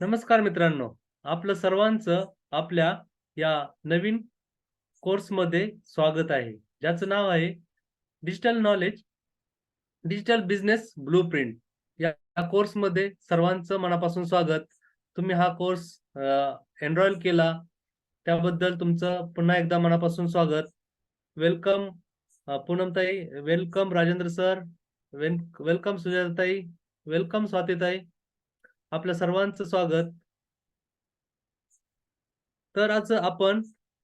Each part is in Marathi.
नमस्कार मित्रांनो, आपलं सर्वांचं आपल्या या नवीन कोर्समध्ये स्वागत आहे. ज्याचं नाव आहे digital knowledge, digital business blueprint. या कोर्समध्ये सर्वांचं मनापासून स्वागत. तुम्ही हा कोर्स एनरोल केला त्याबद्दल तुमचं पुन्हा एकदा मनापासून स्वागत. वेलकम पूनमताई, वेलकम राजेंद्र सर, वेलकम सुजाताताई, वेलकम स्वातीताई. आपल्या सर्वांचं स्वागत. तर आज आपण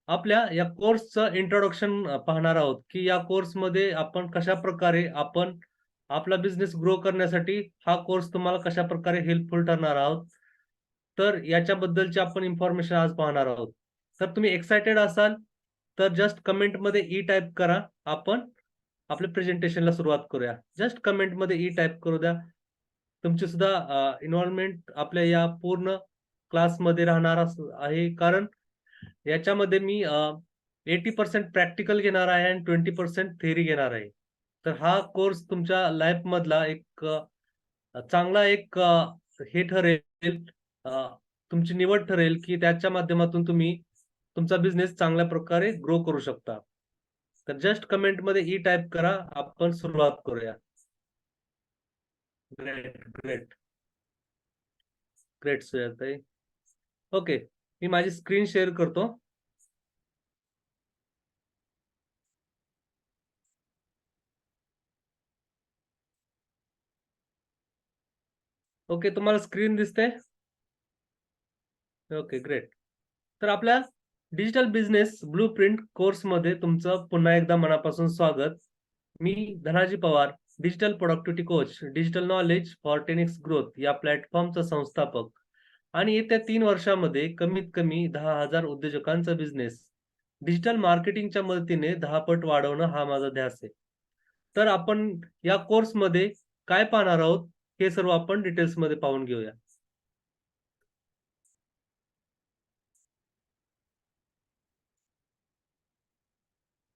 आपल्या या कोर्सचं इंट्रोडक्शन पाहणार आहोत, की या कोर्समध्ये आपण कशाप्रकारे आपण आपला बिझनेस ग्रो करण्यासाठी हा कोर्स तुम्हाला कशाप्रकारे हेल्पफुल ठरणार आहोत. तर याच्याबद्दलची आपण इन्फॉर्मेशन आज पाहणार आहोत. तर तुम्ही एक्साइटेड असाल, तर जस्ट कमेंटमध्ये ई टाइप करा. आपण आपल्या प्रेझेंटेशनला सुरुवात करूया. जस्ट कमेंटमध्ये ई टाइप करू द्या. तुमची सुद्धा इन्व्हॉल्वमेंट आपल्या या पूर्ण क्लासमध्ये राहणार आहे. कारण याच्यामध्ये मी 80% प्रॅक्टिकल घेणार आहे आणि 20% थेअरी घेणार आहे. तर हा कोर्स तुमच्या लाईफमधला एक चांगला एक हे ठरेल, अ, तुमची निवड ठरेल, की त्याच्या माध्यमातून तुम्ही तुमचा बिझनेस चांगल्या प्रकारे ग्रो करू शकता. तर जस्ट कमेंटमध्ये ई टाइप करा. आपण सुरुवात करूया. ग्रेट, ग्रेट, ग्रेट सुजाताई. ओके. मी माझी स्क्रीन शेअर करतो. ओके, तुम्हाला स्क्रीन दिसते? Okay, great. तर आपल्या डिजिटल बिझनेस ब्लूप्रिंट कोर्समध्ये तुमचं पुन्हा एकदा मनापासून स्वागत. मी Dhanaji Pawar, digital productivity coach, digital knowledge for 10x growth या प्लॅटफॉर्मचा संस्थापक आणि येत्या 3 वर्षामध्ये कमीत कमी 10,000 उद्योजकांचा बिझनेस डिजिटल मार्केटिंगच्या मदतीने 10 पट वाढवणं हा माझा ध्यास आहे. तर आपण या कोर्समध्ये काय पाहणार आहोत, हे सर्व आपण डिटेल्समध्ये पाहून घेऊया.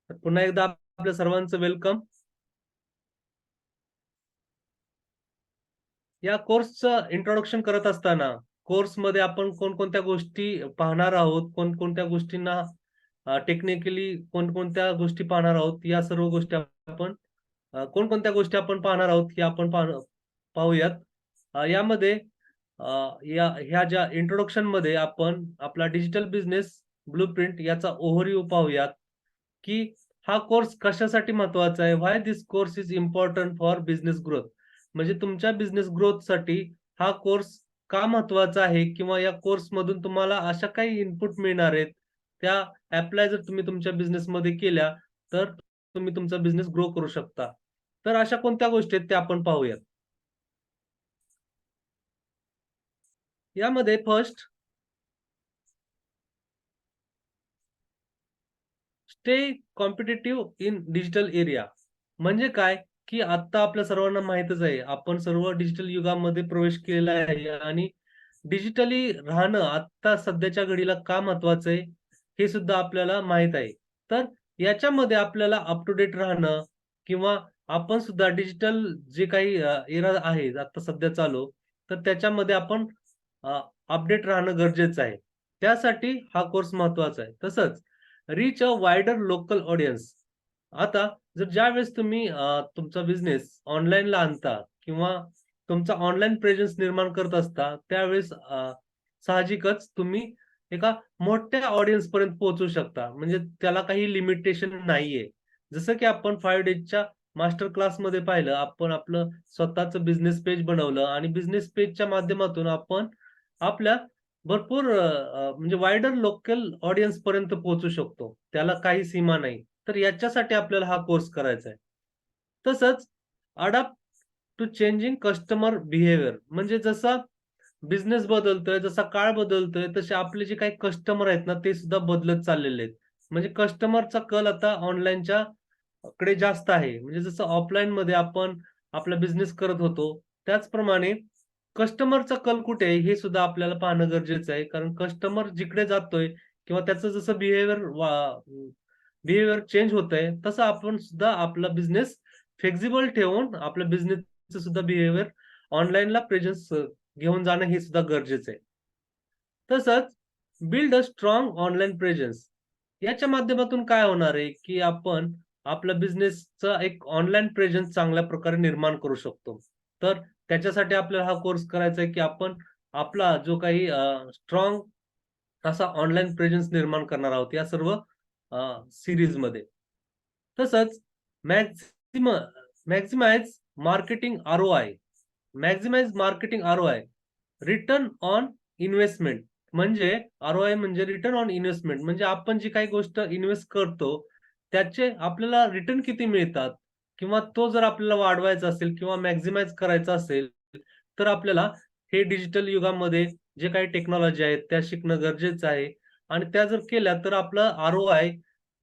तर पुन्हा एकदा आपल्या सर्वांचं वेलकम. या कोर्सचं इंट्रोडक्शन करत असताना कोर्समध्ये आपण कोणकोणत्या गोष्टी पाहणार आहोत, कोणकोणत्या गोष्टींना टेक्निकली कोणकोणत्या गोष्टी पाहणार आहोत, या सर्व गोष्टी आपण कोणकोणत्या गोष्टी आपण पाहणार आहोत, हे आपण पाहूयात. यामध्ये ह्या ज्या इंट्रोडक्शनमध्ये आपण आपला डिजिटल बिझनेस ब्लूप्रिंट याचा ओव्हरव्ह्यू पाहूयात, की हा कोर्स कशासाठी महत्त्वाचा आहे? Why this course is important for business growth. म्हणजे तुमच्या बिझनेस ग्रोथसाठी हा कोर्स का महत्त्वाचा आहे? किंवा या कोर्समधून तुम्हाला अशा काही इनपुट मिळणार आहेत, त्या ॲप्लाय जर तुम्ही तुमच्या बिझनेसमध्ये केल्या, तर तुम्ही तुमचा बिझनेस ग्रो करू शकता. तर अशा कोणत्या गोष्टी आहेत त्या आपण पाहूयात. यामध्ये first, stay competitive in digital area. म्हणजे काय, की आता आपल्या सर्वांना माहीतच आहे, आपण सर्व डिजिटल युगामध्ये प्रवेश केलेला आहे आणि डिजिटली राहणं आता सध्याच्या घडीला का महत्वाचं आहे, हे सुद्धा आपल्याला माहीत आहे. तर याच्यामध्ये आपल्याला अप टू डेट राहणं किंवा आपण सुद्धा डिजिटल जे काही एरा आहे आता सध्या चालू, तर त्याच्यामध्ये आपण अपडेट राहणं गरजेचं आहे. त्यासाठी हा कोर्स महत्त्वाचा आहे. तसंच reach a wider local audience. आता जर ज्यावेळेस तुम्ही तुमचा बिझनेस ऑनलाईनला आणता किंवा तुमचा ऑनलाईन प्रेझेन्स निर्माण करत असता, त्यावेळेस साहजिकच तुम्ही एका मोठ्या ऑडियन्सपर्यंत पोहोचू शकता. म्हणजे त्याला काही लिमिटेशन नाहीये. जसं की आपण 5 डेजच्या मास्टर क्लासमध्ये पाहिलं, आपण आपलं स्वतःचं बिझनेस पेज बनवलं आणि बिझनेस पेजच्या माध्यमातून आपण आपल्या भरपूर म्हणजे वाइडर लोकल ऑडियन्सपर्यंत पोहोचू शकतो. त्याला काही सीमा नाही. तर याच्यासाठी आपल्याला हा कोर्स करायचा आहे. तसंच adapt to changing customer behaviour. म्हणजे जसा बिझनेस बदलतोय, जसा काळ बदलतोय, तसे आपले जे काही कस्टमर आहेत ना, ते सुद्धा बदलत चाललेले आहेत. म्हणजे कस्टमरचा कल आता ऑनलाईनच्या कडे जास्त आहे. म्हणजे जसं ऑफलाईनमध्ये आपण आपला बिझनेस करत होतो, त्याचप्रमाणे कस्टमरचा कल कुठे आहे, हे सुद्धा आपल्याला पाहणं गरजेचं आहे. कारण कस्टमर जिकडे जातोय किंवा त्याचं जसं बिहेवियर चेंज होतंय, तसं आपण सुद्धा आपला बिझनेस फ्लेक्सिबल ठेवून आपल्या बिझनेसचं सुद्धा बिहेवियर ऑनलाईनला प्रेझेन्स घेऊन जाणं हे सुद्धा गरजेचं आहे. तसंच build a strong online presence. याच्या माध्यमातून काय होणार आहे, की आपण आपला बिझनेसचा एक ऑनलाईन प्रेझेन्स चांगल्या प्रकारे निर्माण करू शकतो. तर त्याच्यासाठी आपल्याला हा कोर्स करायचा आहे, की आपण आपला जो काही असा ऑनलाईन प्रेझेन्स निर्माण करणार आहोत या सर्व सीरीजमध्ये. तसंच maxim maximise marketing ROI. Maximise marketing ROI. Return on investment. म्हणजे आर-ओ-आय म्हणजे रिटर्न ऑन इन्व्हेस्टमेंट. म्हणजे आपण जी काही गोष्ट इन्व्हेस्ट करतो, त्याचे आपल्याला रिटर्न किती मिळतात किंवा तो जर आपल्याला वाढवायचा असेल किंवा मॅक्सिमाइज करायचा असेल, तर आपल्याला हे डिजिटल युगामध्ये जे काही टेक्नॉलॉजी आहेत, त्या शिकणं गरजेचं आहे आणि त्या जर केल्या तर आपलं आर-ओ-आय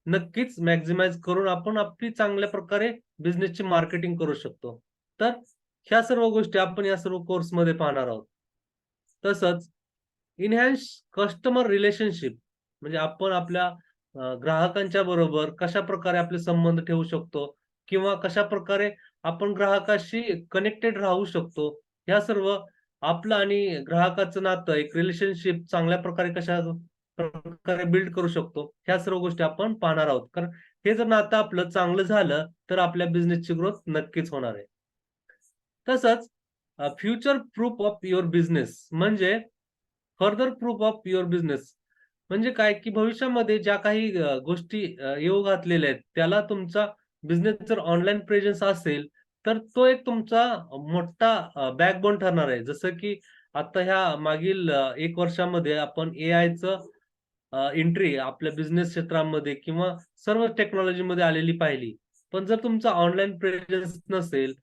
नक्कीच मॅक्सिमाइज करून आपण आपली चांगल्या प्रकारे बिझनेसची मार्केटिंग करू शकतो. तर ह्या सर्व गोष्टी आपण या सर्व कोर्समध्ये पाहणार आहोत. तसंच एन्हान्स कस्टमर रिलेशनशिप. म्हणजे आपण आपल्या ग्राहकांच्या बरोबर कशाप्रकारे आपले संबंध ठेवू शकतो किंवा कशाप्रकारे आपण ग्राहकाशी कनेक्टेड राहू शकतो. ह्या सर्व आपलं आणि ग्राहकाचं नातं एक रिलेशनशिप चांगल्या प्रकारे कशा प्रकारे बिल्ड करू शकतो. ह्या सर्व गोष्टी आपण पाहणार आहोत. कारण हे जर नातं आपलं चांगलं झालं, तर आपल्या बिझनेसची ग्रोथ नक्कीच होणार आहे. तसंच future proof of your business म्हणजे further proof of your business म्हणजे काय, की भविष्यामध्ये ज्या काही गोष्टी येऊ घातलेल्या आहेत, त्याला तुमचा बिझनेस जर ऑनलाईन प्रेझेन्स असेल, तर तो एक तुमचा मोठा बॅकबोन ठरणार आहे. जसं की आता ह्या मागील 1 वर्षामध्ये आपण एआयचं एंट्री आपल्या बिझनेस क्षेत्रामध्ये किंवा सर्व टेक्नॉलॉजीमध्ये आलेली पाहिली. पण जर तुमचा ऑनलाईन प्रेझेन्स नसेल,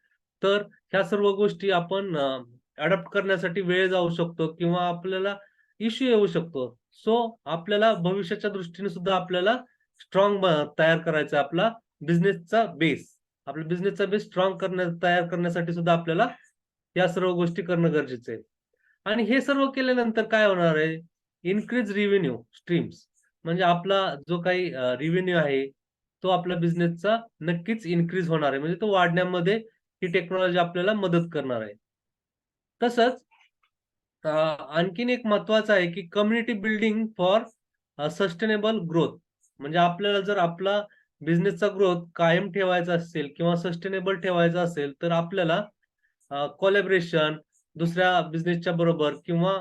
तर ह्या सर्व गोष्टी आपण अडॉप्ट करण्यासाठी वेळ जाऊ शकतो किंवा आपल्याला इश्यू येऊ शकतो. सो आपल्याला भविष्याच्या दृष्टीने सुद्धा आपल्याला स्ट्रॉंग तयार करायचा आहे आपला बिझनेसचा बेस. आपला बिझनेसचा बेस स्ट्रॉंग तयार करण्यासाठी सुद्धा आपल्याला या सर्व गोष्टी करणं गरजेचं आहे. आणि हे सर्व केल्यानंतर काय होणार आहे? Increase revenue streams. म्हणजे आपला जो काही रेव्हेन्यू आहे, तो आपल्या बिझनेसचा नक्कीच इन्क्रीज होणार आहे. म्हणजे तो वाढण्यामध्ये ही टेक्नॉलॉजी आपल्याला मदत करणार आहे. तसंच आणखीन एक महत्त्वाचं आहे, की community building for sustainable growth. म्हणजे आपल्याला जर आपला बिझनेसचा ग्रोथ कायम ठेवायचा असेल किंवा सस्टेनेबल ठेवायचा असेल, तर आपल्याला कोलॅबोरेशन दुसऱ्या बिझनेसच्या बरोबर किंवा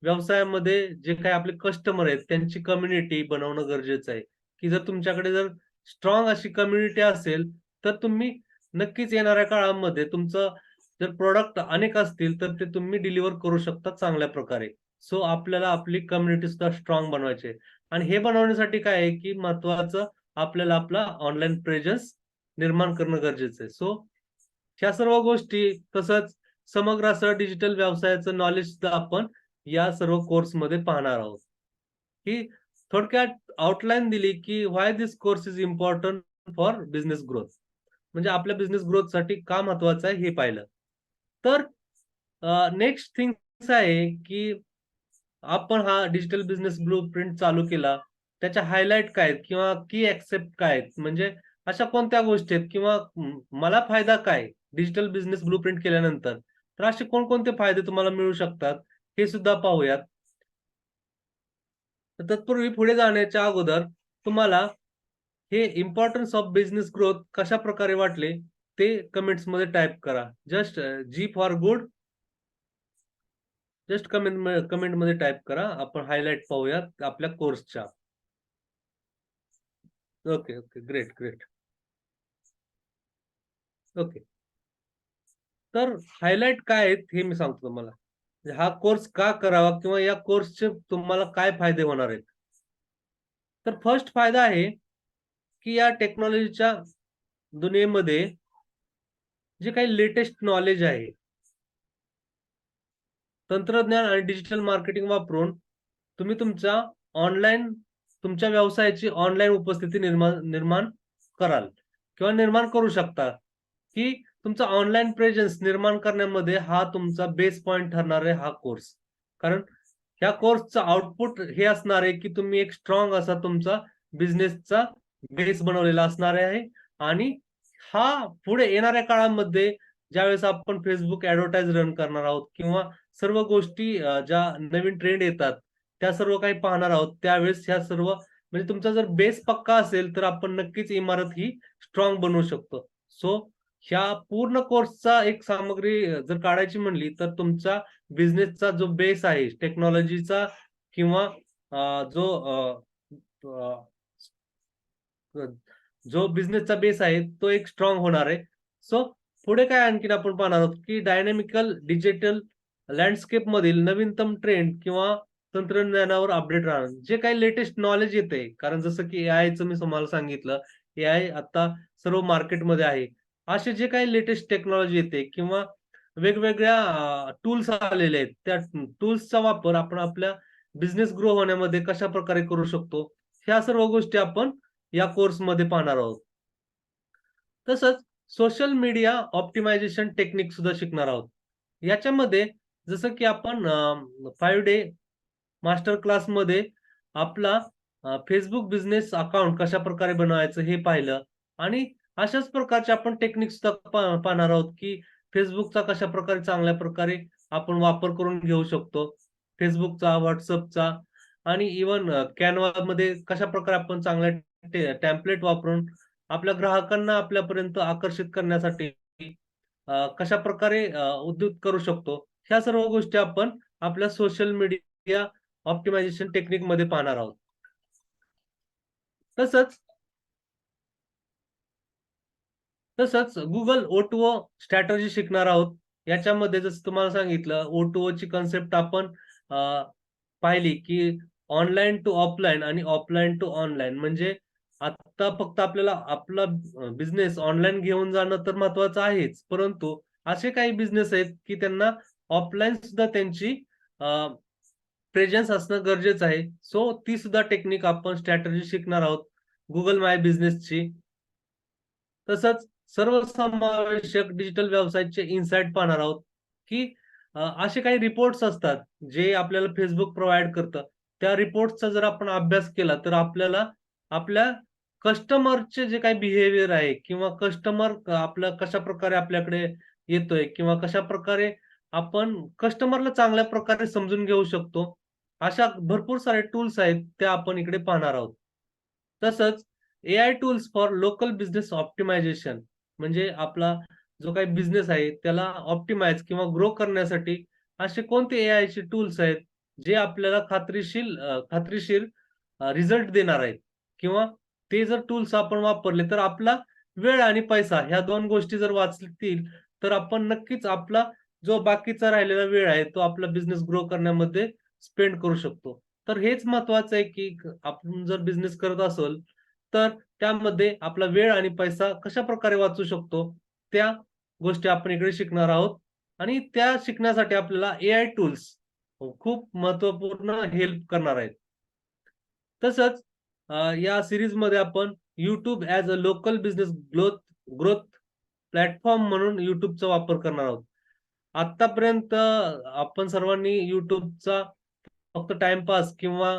व्यवसायामध्ये जे काही आपले कस्टमर आहेत, त्यांची कम्युनिटी बनवणं गरजेचं आहे, की जर तुमच्याकडे जर स्ट्रॉंग अशी कम्युनिटी असेल, तर तुम्ही नक्कीच येणाऱ्या काळामध्ये तुमचं जर प्रॉडक्ट अनेक असतील, तर ते तुम्ही डिलिव्हर करू शकता चांगल्या प्रकारे. सो आपल्याला आपली कम्युनिटी सुद्धा स्ट्रॉंग बनवायची आहे आणि हे बनवण्यासाठी काय आहे, की महत्त्वाचं आपल्याला आपला ऑनलाईन प्रेझेन्स निर्माण करणं गरजेचं आहे. सो ह्या सर्व गोष्टी तसंच समग्र असं डिजिटल व्यवसायाचं नॉलेज सुद्धा आपण या सर्व कोर्समध्ये पाहणार आहोत. ही थोडक्यात आउटलाईन दिली, की why this course is important for business growth. म्हणजे आपल्या बिझनेस ग्रोथसाठी का महत्वाचं आहे हे पाहिलं. तर नेक्स्ट थिंग्स आहे, की आपण हा डिजिटल बिझनेस ब्लूप्रिंट चालू केला. त्याच्या हायलाइट काय आहेत किंवा की एक्सेप्ट काय आहेत? म्हणजे अशा कोणत्या गोष्टी आहेत किंवा मला फायदा काय डिजिटल बिझनेस ब्लूप्रिंट केल्यानंतर? तर असे कोणकोणते फायदे तुम्हाला मिळू शकतात, हे सुद्धा पाहूयात. तर तत्पूर्वी पुढे जाण्याच्या अगोदर तुम्हाला हे इम्पोर्टन्स ऑफ बिझनेस ग्रोथ कशाप्रकारे वाटले, ते कमेंट्समध्ये टाइप करा. Just G for good just कमेंटमध्ये टाइप करा. आपण हायलाइट पाहूयात आपल्या कोर्सच्या. Okay, okay. Great, great. Okay. तर हायलाइट काय आहेत हे मी सांगतो तुम्हाला. म्हणजे हा कोर्स का करावा किंवा या कोर्सचे तुम्हाला काय फायदे होणार आहेत? तर फर्स्ट फायदा आहे, की या टेक्नॉलॉजीच्या दुनियेमध्ये जे काही लेटेस्ट नॉलेज आहे, तंत्रज्ञान आणि डिजिटल मार्केटिंग वापरून तुम्ही ऑनलाईन तुमच्या व्यवसायाची ऑनलाईन उपस्थिती निर्माण निर्माण कराल किंवा निर्माण करू शकता, की तुमचा ऑनलाईन प्रेझेन्स निर्माण करण्यामध्ये हा तुमचा बेस पॉइंट ठरणार आहे हा कोर्स. कारण ह्या कोर्सचं आउटपुट हे असणार आहे, की तुम्ही एक स्ट्रॉंग असा तुमचा बिझनेसचा बेस बनवलेला असणार आहे आणि हा पुढे येणाऱ्या काळामध्ये ज्यावेळेस आपण Facebook ॲडव्हर्टाइज रन करणार आहोत किंवा सर्व गोष्टी ज्या नवीन ट्रेंड येतात, त्या सर्व काही पाहणार आहोत. त्यावेळेस ह्या सर्व म्हणजे तुमचा जर बेस पक्का असेल, तर आपण नक्कीच इमारत ही स्ट्रॉंग बनवू शकतो. सो ह्या पूर्ण कोर्सचा एक सामग्री जर काढायची म्हणली, तर तुमचा बिझनेसचा जो बेस आहे, टेक्नॉलॉजीचा किंवा जो अ, जो बिझनेसचा बेस आहे तो एक स्ट्रॉंग होणार आहे. सो पुढे काय आणखीन आपण पाहणार आहोत, की डायनॅमिकल डिजिटल लँडस्केप मधील नवीनतम ट्रेंड किंवा तंत्रज्ञानावर अपडेट राहणं. जे काही लेटेस्ट नॉलेज येतंय, कारण जसं की एआयचं मी तुम्हाला सांगितलं, एआय आता सर्व मार्केटमध्ये आहे. असे जे काही लेटेस्ट टेक्नॉलॉजी येते किंवा वेगवेगळ्या टूल्स आलेले आहेत. त्या टूल्सचा वापर आपण आपल्या बिझनेस ग्रो होण्यामध्ये कशाप्रकारे करू शकतो, ह्या सर्व गोष्टी आपण या कोर्समध्ये पाहणार आहोत. तसंच सोशल मीडिया ऑप्टिमायझेशन टेक्निक सुद्धा शिकणार आहोत. याच्यामध्ये जसं की आपण 5 डे मास्टर क्लासमध्ये आपला Facebook बिझनेस अकाउंट कशाप्रकारे बनवायचं हे पाहिलं आणि अशाच प्रकारचे आपण टेक्निक सुद्धा पाहणार आहोत, की Facebookचा कशाप्रकारे चांगल्या प्रकारे आपण वापर करून घेऊ शकतो. Facebookचा, WhatsAppचा आणि इव्हन Canvaमध्ये कशाप्रकारे आपण चांगल्या टेम्प्लेट वापरून आपल्या ग्राहकांना आपल्यापर्यंत आकर्षित करण्यासाठी कशाप्रकारे उद्युक्त करू शकतो. ह्या सर्व गोष्टी आपण आपल्या सोशल मीडिया ऑप्टिमायझेशन टेक्निकमध्ये पाहणार आहोत. तसंच तसंच Google O2O स्ट्रॅटेजी शिकणार आहोत. याच्यामध्ये जसं तुम्हाला सांगितलं O2Oची कन्सेप्ट आपण अ, पाहिली, की ऑनलाईन टू ऑफलाईन आणि ऑफलाईन टू ऑनलाईन. म्हणजे आता फक्त आपल्याला आपला बिझनेस ऑनलाईन घेऊन जाणं तर महत्वाचं आहेच. परंतु असे काही बिझनेस आहेत, की त्यांना ऑफलाईन सुद्धा त्यांची प्रेझेन्स असणं गरजेचं आहे. सो ती सुद्धा टेक्निक आपण स्ट्रॅटेजी शिकणार आहोत. Google माय बिझनेसची. तसंच सर्वसमावेशक डिजिटल व्यवसायाचे इनसाईट पाहणार आहोत, की असे काही रिपोर्ट्स असतात, जे आपल्याला Facebook प्रोव्हाईड करतं. त्या रिपोर्ट्सचा जर आपण अभ्यास केला, तर आपल्याला आपल्या कस्टमरचे जे काही बिहेवियर आहे किंवा कस्टमर आपला कशाप्रकारे आपल्याकडे येतोय किंवा कशाप्रकारे आपण कस्टमरला चांगल्या प्रकारे समजून घेऊ शकतो. अशा भरपूर सारे टूल्स आहेत, त्या आपण इकडे पाहणार आहोत. तसंच AI tools for local business optimisation म्हणजे आपला जो काही बिझनेस आहे त्याला ऑप्टिमाइज किंवा ग्रो करण्यासाठी असे कोणते एआयचे टूल्स आहेत जे आपल्याला खात्रीशीर रिझल्ट देणार आहेत किंवा ते जर टूल्स आपण वापरले तर आपला वेळ आणि पैसा ह्या 2 गोष्टी जर वाचतील तर आपण नक्कीच आपला जो बाकीचा राहिलेला वेळ आहे तो आपला बिझनेस ग्रो करण्यामध्ये स्पेंड करू शकतो. तर हेच महत्वाचं आहे की आपण जर बिझनेस करत असेल तर त्यामध्ये आपला वेळ आणि पैसा कशाप्रकारे वाचू शकतो, त्या गोष्टी आपण इकडे शिकणार आहोत आणि त्या शिकण्यासाठी आपल्याला एआय टूल्स खूप महत्त्वपूर्ण हेल्प करणार आहेत. तसंच या सीरीजमध्ये आपण YouTube as a local business growth platform म्हणून YouTubeचा वापर करणार आहोत. आत्तापर्यंत आपण सर्वांनी YouTubeचा फक्त टाईमपास किंवा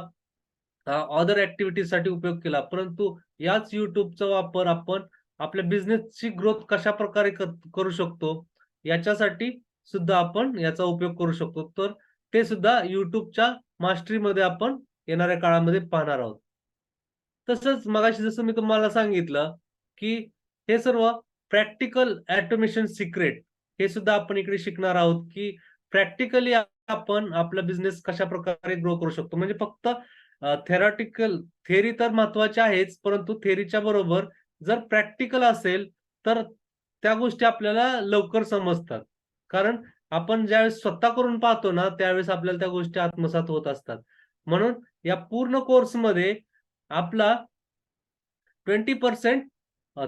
अदर ॲक्टिव्हिटीजसाठी उपयोग केला. परंतु याच YouTubeचा वापर आपण आपल्या बिझनेसची ग्रोथ कशाप्रकारे करू शकतो, याच्यासाठी सुद्धा आपण याचा उपयोग करू शकतो. तर ते सुद्धा YouTubeच्या मास्टरीमध्ये आपण येणाऱ्या काळामध्ये पाहणार आहोत. तसंच मगाशी जसं मी तुम्हाला सांगितलं, की हे सर्व प्रॅक्टिकल ऑटोमेशन सिक्रेट हे सुद्धा आपण इकडे शिकणार आहोत, की प्रॅक्टिकली आपण आपला बिझनेस कशाप्रकारे ग्रो करू शकतो. म्हणजे फक्त थेरॉटिकल थिअरी तर महत्त्वाची आहेच, परंतु थिअरीच्या बरोबर जर प्रॅक्टिकल असेल, तर त्या गोष्टी आपल्याला लवकर समजतात. कारण आपण ज्यावेळेस स्वतः करून पाहतो ना, त्यावेळेस आपल्याला त्या गोष्टी आत्मसात होत असतात. म्हणून या पूर्ण कोर्समध्ये आपला 20%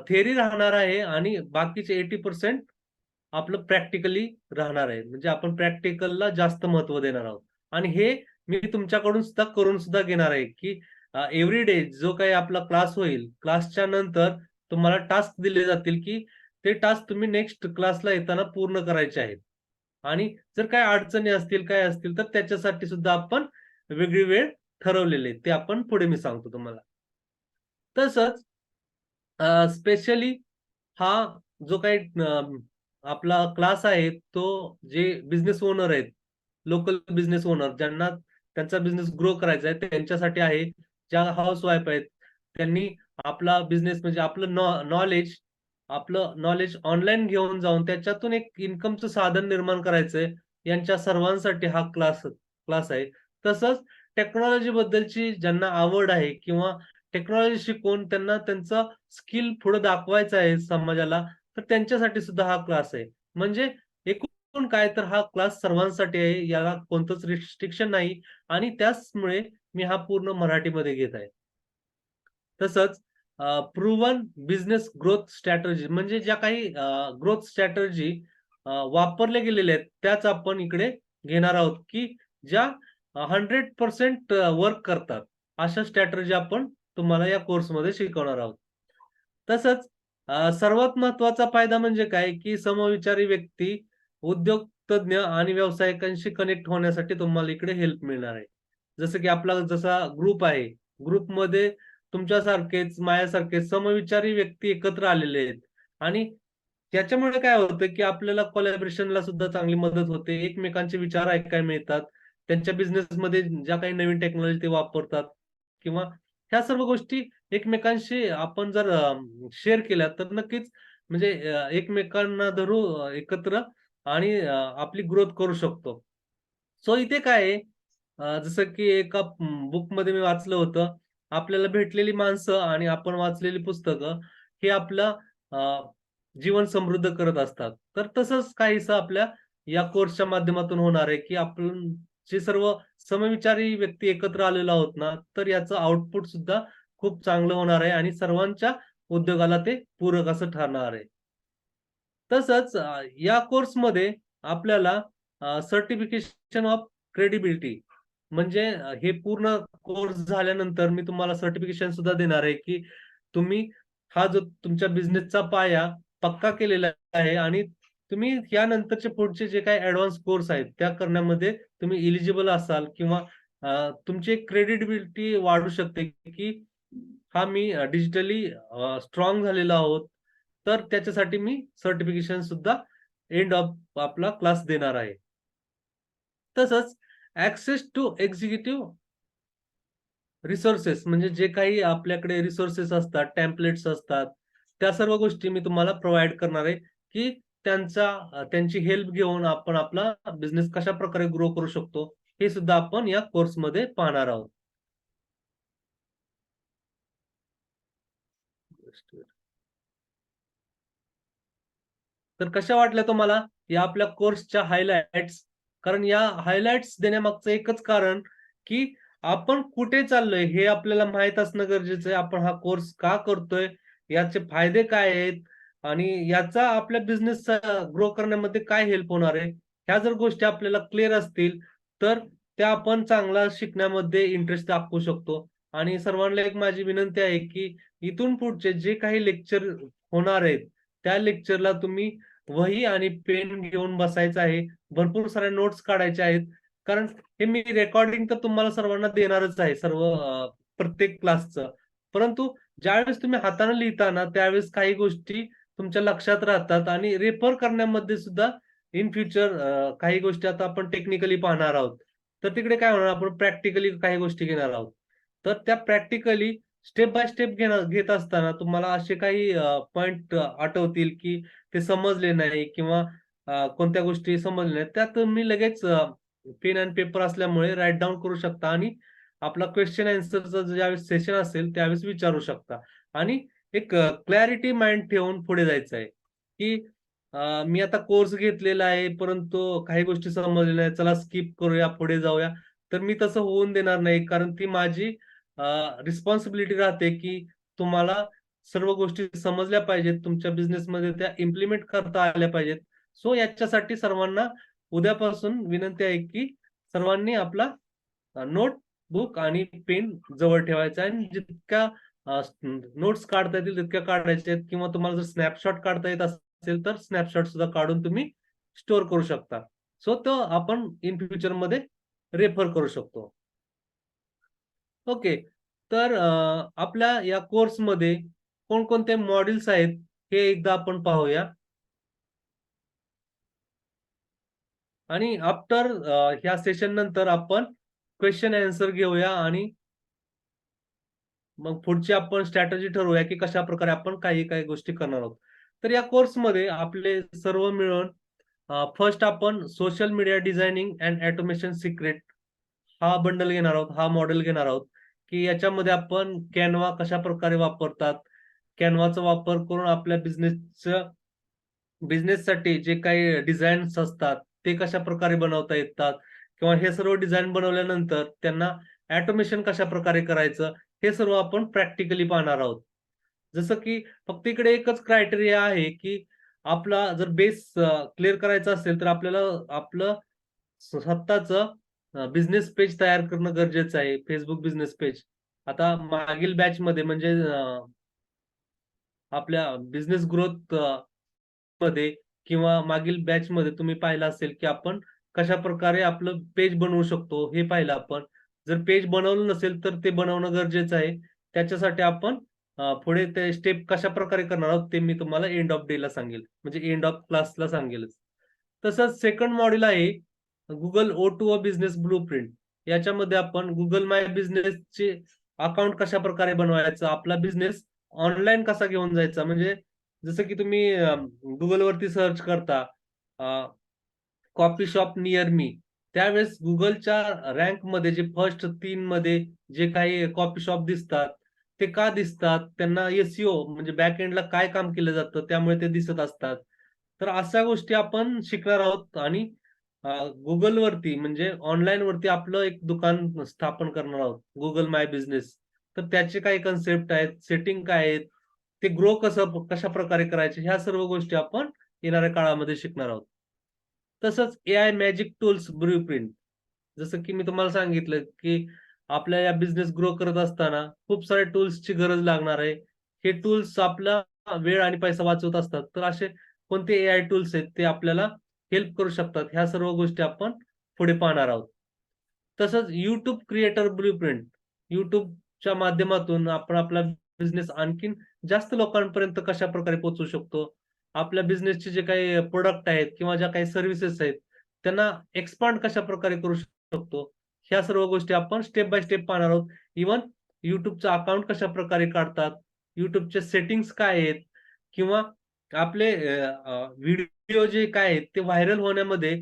थिअरी राहणार आहे आणि बाकीचे 80% आपलं प्रॅक्टिकली राहणार आहे. म्हणजे आपण प्रॅक्टिकलला जास्त महत्त्व देणार आहोत. आणि हे मी तुमच्याकडून सुद्धा करून सुद्धा घेणार आहे, की एव्हरी डे जो काही आपला क्लास होईल, क्लासच्या नंतर तुम्हाला टास्क दिले जातील, की ते टास्क तुम्ही नेक्स्ट क्लासला येताना पूर्ण करायचे आहेत. आणि जर काही अडचणी असतील, काय असतील, तर त्याच्यासाठी सुद्धा आपण वेगळी वेळ ठरवलेली आहे. ते आपण पुढे मी सांगतो तुम्हाला. तसंच स्पेशली हा जो काही आपला क्लास आहे, तो जे बिझनेस ओनर आहेत, लोकल बिझनेस ओनर ज्यांना त्यांचा बिझनेस ग्रो करायचा आहे त्यांच्यासाठी आहे. ज्या हाऊस वाईफ आहेत त्यांनी आपला बिझनेस म्हणजे आपलं नॉलेज ऑनलाईन घेऊन जाऊन त्याच्यातून एक इन्कमचं साधन निर्माण करायचंय, यांच्या सर्वांसाठी हा क्लास आहे. तसंच टेक्नॉलॉजी बद्दलची ज्यांना आवड आहे किंवा टेक्नॉलॉजी शिकून त्यांना त्यांचं स्किल पुढे दाखवायचं आहे समाजाला, तर त्यांच्यासाठी सुद्धा हा क्लास आहे. म्हणजे एकूण काय तर हा क्लास सर्वांसाठी आहे. याला कोणतंच रिस्ट्रिक्शन नाही आणि त्याचमुळे मी हा पूर्ण मराठीमध्ये घेत आहे. तसंच प्रूव्हन बिझनेस ग्रोथ स्ट्रॅटेजी म्हणजे ज्या काही ग्रोथ स्ट्रॅटेजी वापरल्या गेलेल्या आहेत, त्याच आपण इकडे घेणार आहोत, की ज्या 100% वर्क करतात. अशा स्ट्रॅटेजी आपण तुम्हाला या कोर्समध्ये शिकवणार आहोत. तसंच सर्वात महत्त्वाचा फायदा म्हणजे काय, की समविचारी व्यक्ती, उद्योग तज्ञ आणि व्यावसायिकांशी कनेक्ट होण्यासाठी तुम्हाला इकडे हेल्प मिळणार आहे. जसं की आपला जसा ग्रुप आहे, ग्रुपमध्ये तुमच्यासारखेच, माझ्यासारखेच समविचारी व्यक्ती एकत्र आलेले आहेत आणि त्याच्यामुळे काय होतं, की आपल्याला कोलॅबोरेशनला सुद्धा चांगली मदत होते. एकमेकांचे विचार ऐकायला मिळतात. त्यांच्या बिझनेसमध्ये ज्या काही नवीन टेक्नॉलॉजी ते वापरतात किंवा ह्या सर्व गोष्टी एकमेकांशी आपण जर शेअर केल्या तर नक्कीच म्हणजे एकमेकांना धरू एकत्र आणि आपली ग्रोथ करू शकतो. सो इथे काय आहे जसं की एका बुकमध्ये मी वाचलं होतं, आपल्याला भेटलेली माणसं आणि आपण वाचलेली पुस्तकं हे आपलं जीवन समृद्ध करत असतात. तर तसंच काहीसं आपल्या या कोर्सच्या माध्यमातून होणार आहे, की आपण जे सर्व समविचारी व्यक्ती एकत्र आलेलो आहोत ना, तर याचं आउटपुट सुद्धा खूप चांगलं होणार आहे आणि सर्वांच्या उद्योगाला ते पूरक असं ठरणार आहे. तसंच या कोर्समध्ये आपल्याला सर्टिफिकेशन ऑफ क्रेडिबिलिटी म्हणजे हे पूर्ण कोर्स झाल्यानंतर मी तुम्हाला सर्टिफिकेशन सुद्धा देणार आहे, की तुम्ही हा जो तुमच्या बिझनेसचा पाया पक्का केलेला आहे आणि तुम्ही यानंतरचे पुढचे जे काही ॲडव्हान्स कोर्स आहेत, त्या करण्यामध्ये तुम्ही एलिजिबल असाल किंवा तुमची क्रेडिबिलिटी वाढू शकते, की हा मी डिजिटली झालेलो आहोत. तर त्याच्यासाठी मी सर्टिफिकेशन सुद्धा एंड ऑफ आपला क्लास देणार आहे. तसंच ॲक्सेस टू एक्झिक्युटिव्ह रिसोर्सेस म्हणजे जे काही आपल्याकडे रिसोर्सेस असतात, टेम्पलेट्स असतात, त्या सर्व गोष्टी मी तुम्हाला प्रोव्हाईड करणार आहे, की त्यांची हेल्प घेऊन आपण आपला बिझनेस कशाप्रकारे ग्रो करू शकतो, हे सुद्धा आपण या कोर्समध्ये पाहणार आहोत. तर कशा वाटल्या तुम्हाला या आपल्या कोर्सच्या हायलाइट्स? कारण या हायलाइट्स देण्यामागचं एकच कारण, की आपण कुठे चाललोय हे आपल्याला माहीत असणं गरजेचं आहे. आपण हा कोर्स का करतोय? याचे फायदे काय आहेत? आणि याचा आपल्या बिझनेसचा ग्रो करण्यामध्ये काय हेल्प होणार आहे? ह्या जर गोष्टी आपल्याला क्लिअर असतील, तर त्या आपण चांगला शिकण्यामध्ये इंटरेस्ट दाखवू शकतो. आणि सर्वांना एक माझी विनंती आहे, की इथून पुढचे जे काही लेक्चर होणार आहेत, त्या लेक्चरला तुम्ही वही आणि पेन घेऊन बसायचं आहे. भरपूर साऱ्या नोट्स काढायच्या आहेत. कारण हे मी रेकॉर्डिंग तर तुम्हाला सर्वांना देणारच आहे प्रत्येक क्लासचं. परंतु ज्यावेळेस तुम्ही हाताने लिहिता ना, त्यावेळेस काही गोष्टी तुमच्या लक्षात राहतात आणि रेफर करण्यामध्ये सुद्धा इन फ्युचर काही गोष्टी आता आपण टेक्निकली पाहणार आहोत. तर तिकडे काय होणार आपण प्रॅक्टिकली काही गोष्टी घेणार आहोत. तर त्या प्रॅक्टिकली स्टेप बाय स्टेप घेत असताना तुम्हाला असे काही पॉइंट आठवतील, की ते समजले नाही किंवा कोणत्या गोष्टी समजल्या नाहीत, त्या तुम्ही लगेच पेन आणि पेपर असल्यामुळे राईट डाउन करू शकता आणि आपला क्वेशन आन्सरचा ज्यावेळेस सेशन असेल, त्यावेळेस विचारू शकता आणि एक क्लॅरिटी माइंड ठेवून पुढे जायचं आहे, की मी आता कोर्स घेतलेला आहे, परंतु काही गोष्टी समजल्या नाहीत. चला स्किप करूया, पुढे जाऊया. तर मी तसं होऊन देणार नाही, कारण ती माझी रिस्पॉन्सिबिलिटी राहते, की तुम्हाला सर्व गोष्टी समजल्या पाहिजेत. तुमच्या बिझनेसमध्ये त्या इम्प्लिमेंट करता आल्या पाहिजेत. सो याच्यासाठी सर्वांना उद्यापासून विनंती आहे, की सर्वांनी आपला नोटबुक आणि पेन जवळ ठेवायचा आहे आणि जितक्या नोट्स काढता येतील तितक्या काढायच्या आहेत किंवा तुम्हाला जर स्नॅपशॉट काढता येत असेल, तर स्नॅपशॉट सुद्धा काढून तुम्ही स्टोअर करू शकता. सो तो आपण इन फ्युचरमध्ये रेफर करू शकतो. ओके. तर आपल्या या कोर्समध्ये कोणकोणते मॉड्यूल्स आहेत, हे एकदा आपण पाहूया. आणि आफ्टर ह्या सेशन नंतर आपण क्वेश्चन आन्सर घेऊया आणि मग पुढची आपण स्ट्रॅटेजी ठरवूया, की कशाप्रकारे आपण काही गोष्टी करणार आहोत. तर या कोर्समध्ये आपले सर्व मिळून फर्स्ट आपण social media designing and automation secret हा बंडल घेणार आहोत, हा मॉडेल घेणार आहोत, की याच्यामध्ये आपण Canva कशाप्रकारे वापरतात. Canvaचा वापर करून आपल्या बिझनेससाठी जे काही डिझाईन्स असतात, ते कशाप्रकारे बनवता येतात किंवा हे सर्व डिझाइन बनवल्यानंतर त्यांना ऑटोमेशन कशाप्रकारे करायचं, हे सर्व आपण प्रॅक्टिकली पाहणार आहोत. जसं की फक्त इकडे एकच क्रायटेरिया आहे, की आपला जर बेस क्लिअर करायचा असेल, तर आपल्याला आपलं स्वतःचं बिझनेस पेज तयार करणं गरजेचं आहे. Facebook business page. आता मागील बॅचमध्ये म्हणजे आपल्या बिझनेस ग्रोथ मध्ये किंवा मागील बॅचमध्ये तुम्ही पाहिलं असेल, की आपण कशाप्रकारे आपलं पेज बनवू शकतो, हे पाहिलं आपण. जर पेज बनवलं नसेल, तर ते बनवणं गरजेचं आहे. त्याच्यासाठी आपण पुढे ते स्टेप कशाप्रकारे करणार आहोत, ते मी तुम्हाला एंड ऑफ डेला सांगेल. म्हणजे एंड ऑफ क्लासला सांगेलच. तसंच सेकंड मॉड्यूल आहे Google O2O बिझनेस ब्लूप्रिंट. याच्यामध्ये आपण Google माय बिझनेसचे अकाउंट कशाप्रकारे बनवायचं, आपला बिझनेस ऑनलाईन कसा घेऊन जायचा. म्हणजे जसं की तुम्ही Googleवरती सर्च करता कॉफी शॉप नियर मी. त्यावेळेस Googleच्या रँकमध्ये जे फर्स्ट 3 मध्ये जे काही कॉफी शॉप दिसतात, ते का दिसतात? त्यांना एस-ई-ओ म्हणजे बॅक एंडला काय काम केलं जातं, त्यामुळे ते दिसत असतात. तर अशा गोष्टी आपण शिकणार आहोत आणि Googleवरती म्हणजे ऑनलाईनवरती आपलं एक दुकान स्थापन करणार आहोत. Google माय बिझनेस. तर त्याचे काही कन्सेप्ट आहेत, सेटिंग काय आहेत, ते ग्रो कशाप्रकारे करायचे, ह्या सर्व गोष्टी आपण येणाऱ्या काळामध्ये शिकणार आहोत. तसंच एआय मॅजिक टूल्स ब्लूप्रिंट. जसं की मी तुम्हाला सांगितलं, की आपल्या या बिझनेस ग्रो करत असताना खूप साऱ्या टूल्सची गरज लागणार आहे. हे टूल्स आपला वेळ आणि पैसा वाचवत असतात. तर असे कोणते एआय टूल्स आहेत, ते आपल्याला हेल्प करू शकतात. ह्या सर्व गोष्टी आपण पुढे पाहणार आहोत. तसंच YouTube क्रिएटर ब्लूप्रिंट. YouTubeच्या माध्यमातून आपण आपला बिझनेस आणखीन जास्त लोकांपर्यंत कशाप्रकारे पोहोचवू शकतो. आपल्या बिझनेसचे जे काही प्रॉडक्ट आहेत किंवा ज्या काही सर्व्हिसेस आहेत, त्यांना एक्सपांड कशाप्रकारे करू शकतो. ह्या सर्व गोष्टी आपण स्टेप बाय स्टेप पाहणार आहोत. इव्हन YouTubeचं अकाउंट कशाप्रकारे काढतात, YouTubeचे सेटिंग्ज काय आहेत किंवा आपले व्हिडिओ जे काय आहेत, ते व्हायरल होण्यामध्ये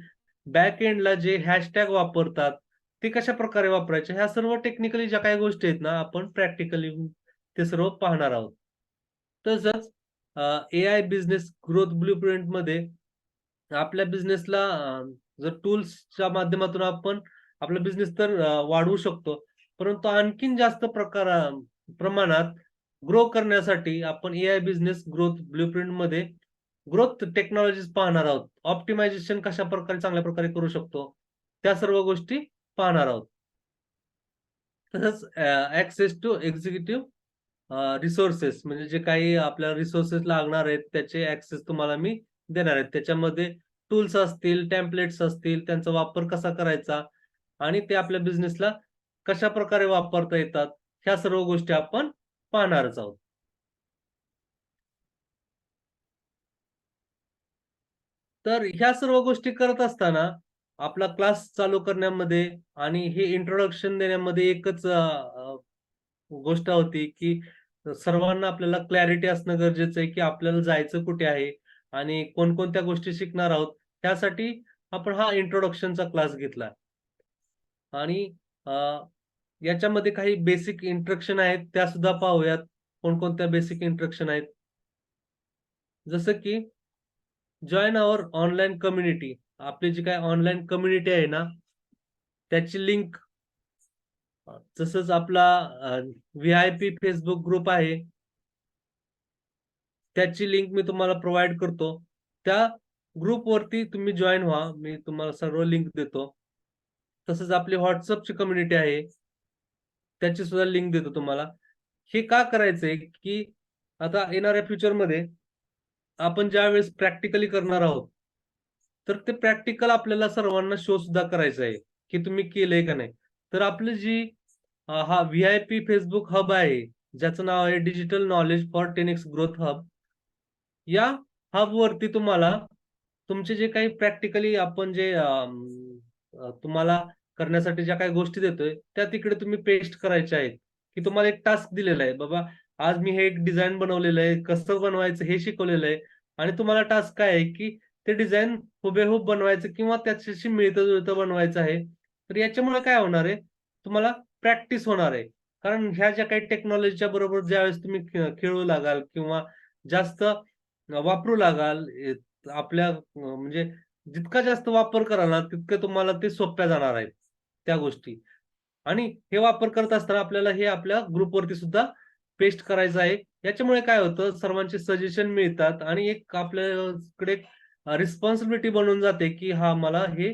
बॅक एंडला जे हॅशटॅग वापरतात, ते कशाप्रकारे वापरायचे? ह्या सर्व टेक्निकली ज्या काही गोष्टी आहेत ना, आपण प्रॅक्टिकली ते सर्व पाहणार आहोत. तसंच एआय बिझनेस ग्रोथ ब्लूप्रिंटमध्ये आपल्या बिझनेसला जर टूल्सच्या माध्यमातून आपण आपला बिझनेस तर वाढवू शकतो. परंतु आणखीन जास्त प्रमाणात ग्रो करण्यासाठी आपण एआय बिझनेस ग्रोथ ब्लूप्रिंटमध्ये ग्रोथ टेक्नॉलॉजीज पाहणार आहोत. ऑप्टिमायझेशन कशाप्रकारे चांगल्या प्रकारे करू शकतो, त्या सर्व गोष्टी पाहणार आहोत. तसंच ॲक्सेस टू एक्झिक्युटिव्ह रिसोर्सेस म्हणजे जे काही आपल्याला रिसोर्सेस लागणार आहेत, त्याचे ॲक्सेस तुम्हाला मी देणार आहेत. त्याच्यामध्ये टूल्स असतील, टेम्पलेट्स असतील, त्यांचा वापर कसा करायचा आणि ते आपल्या बिझनेसला कशाप्रकारे वापरता येतात, ह्या सर्व गोष्टी आपण पाहणारच आहोत. तर ह्या सर्व गोष्टी करत असताना आपला क्लास चालू करण्यामध्ये आणि हे इंट्रोडक्शन देण्यामध्ये एकच गोष्ट होती, की सर्वांना आपल्याला क्लॅरिटी असणं गरजेचं आहे, की आपल्याला जायचं कुठे आहे आणि कोणकोणत्या गोष्टी शिकणार आहोत. त्यासाठी आपण हा इंट्रोडक्शनचा क्लास घेतला आणि अ, याच्यामध्ये काही बेसिक इन्स्ट्रक्शन आहेत, त्यासुद्धा पाहूयात. कोणकोणत्या बेसिक इन्स्ट्रक्शन आहेत. जसं की जॉइन अवर ऑनलाईन कम्युनिटी. आपली जी काही ऑनलाईन कम्युनिटी आहे ना, त्याची लिंक तसंच आपला व्ही-आय-पी Facebook ग्रुप आहे. त्याची लिंक मी तुम्हाला प्रोव्हाईड करतो. त्या ग्रुपवरती तुम्ही जॉइन व्हा. मी तुम्हाला सर्व लिंक देतो. तसंच आपली WhatsAppची कम्युनिटी आहे. त्याची सुद्धा लिंक देतो तुम्हाला. हे का करायचंय, की आता येणाऱ्या फ्युचरमध्ये आपण ज्यावेळेस प्रॅक्टिकली करणार आहोत, तर ते प्रॅक्टिकल आपल्याला सर्वांना शो सुद्धा करायचं आहे, की तुम्ही केलंय का नाही. तर आपली जी हा व्ही-आय-पी Facebook हब आहे, ज्याचं नाव आहे digital knowledge for 10x growth hub. या हबवरती तुम्हाला तुमचे जे काही प्रॅक्टिकली आपण जे तुम्हाला करण्यासाठी ज्या काही गोष्टी देतोय त्या तिकडे तुम्ही पेस्ट करायच्या आहेत. की तुम्हाला एक टास्क दिलेला आहे, बाबा आज मी हे एक डिझाइन बनवलेलं आहे, कसं बनवायचं हे शिकवलेलं आहे आणि तुम्हाला टास्क काय आहे की ते डिझाइन हुबेहूब बनवायचं किंवा त्याच्याशी मिळतं-जुळतं बनवायचं आहे. तर याच्यामुळे काय होणार आहे, तुम्हाला प्रॅक्टिस होणार आहे. कारण ह्या ज्या काही टेक्नॉलॉजीच्या बरोबर ज्यावेळेस तुम्ही खेळू लागाल किंवा जास्त वापरू लागाल, आपल्या म्हणजे जितका जास्त वापर कराल ना, तितकं तुम्हाला ते सोप्या जाणार आहेत, त्या गोष्टी. आणि हे वापर करत असताना आपल्याला हे आपल्या ग्रुपवरती सुद्धा पेस्ट करायचं आहे. याच्यामुळे काय होतं, सर्वांचे सजेशन मिळतात आणि एक आपल्याकडे रिस्पॉन्सिबिलिटी बनून जाते, की हां, मला हे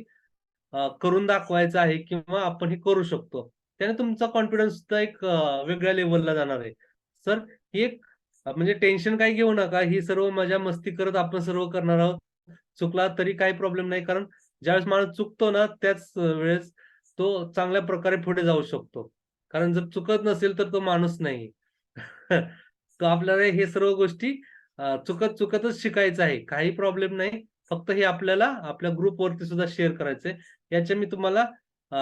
करून दाखवायचं आहे किंवा आपण हे करू शकतो. त्याने तुमचा कॉन्फिडन्स सुद्धा एक वेगळ्या लेव्हलला जाणार आहे. सर, ही एक म्हणजे टेन्शन काही घेऊ नका. ही सर्व मजा मस्ती करत आपण सर्व करणार आहोत. चुकला तरी काही प्रॉब्लेम नाही. कारण ज्यावेळेस माणूस चुकतो ना, त्याच वेळेस तो चांगल्या प्रकारे पुढे जाऊ शकतो. कारण जर चुकत नसेल, तर तो माणूस नाही. तर आपल्याला हे सर्व गोष्टी चुकत-चुकतच शिकायचं आहे. काही प्रॉब्लेम नाही. फक्त हे आपल्याला आपल्या ग्रुपवरती सुद्धा शेअर करायचंय. याच्या मी तुम्हाला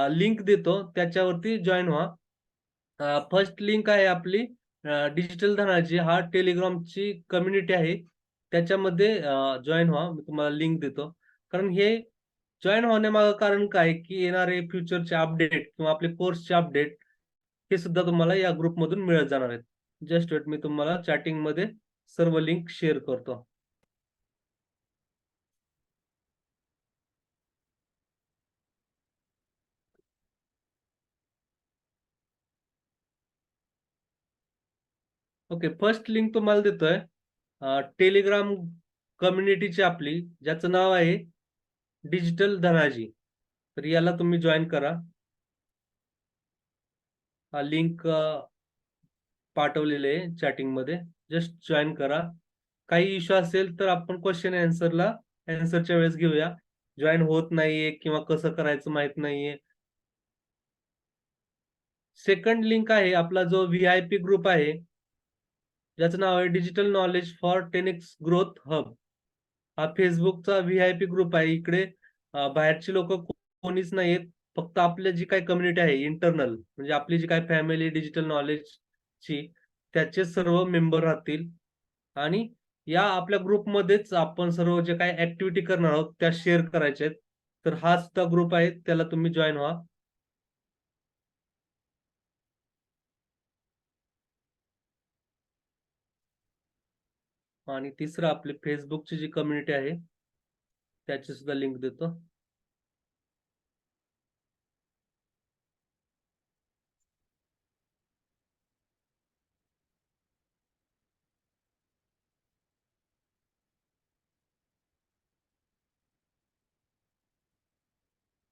लिंक देतो. त्याच्यावरती जॉइन व्हा. फर्स्ट लिंक आहे आपली डिजिटल धनाजी हा Telegramची कम्युनिटी आहे. त्याच्यामध्ये जॉइन व्हा. मी तुम्हाला लिंक देतो. कारण हे जॉइन होण्यामागं कारण काय, की येणारे फ्युचरचे अपडेट किंवा आपले कोर्सचे अपडेट हे सुद्धा तुम्हाला या ग्रुपमधून मिळत जाणार आहेत. जस्ट वेट मी तुम्हाला चॅटिंगमध्ये सर्व लिंक शेअर करतो. ओके, फर्स्ट लिंक तुम्हाला देतोय. Telegram कम्युनिटीची आपली, ज्याचं नाव आहे डिजिटल धनाजी. तर याला तुम्ही जॉइन करा. हा लिंक पाठवलेले आहे चॅटिंगमध्ये. जस्ट जॉइन करा. काही इश्यू असेल तर आपण क्वेशन ॲन्सरच्या वेळेस घेऊया. जॉइन होत नाहीये किंवा कसं करायचं माहीत नाहीये. सेकंड लिंक आहे आपला जो व्ही-आय-पी ग्रुप आहे, ज्याचं नाव आहे digital knowledge for 10x growth hub. हा Facebookचा व्ही-आय-पी ग्रुप आहे. इकडे बाहेरची लोकं कोणीच नाहीयेत. फक्त आपली जी काही कम्युनिटी आहे इंटरनल, म्हणजे आपली जी काही फॅमिली डिजिटल नॉलेजची, त्याचे सर्व मेंबर राहतील आणि या आपल्या ग्रुपमध्येच आपण सर्व जे काही ॲक्टिव्हिटी करणार आहोत, त्या शेअर करायच्या आहेत. तर हा सुद्धा ग्रुप आहे, त्याला तुम्ही जॉइन व्हा. आणि तिसरं आपली Facebookची जी कम्युनिटी आहे, त्याची सुद्धा लिंक देतो.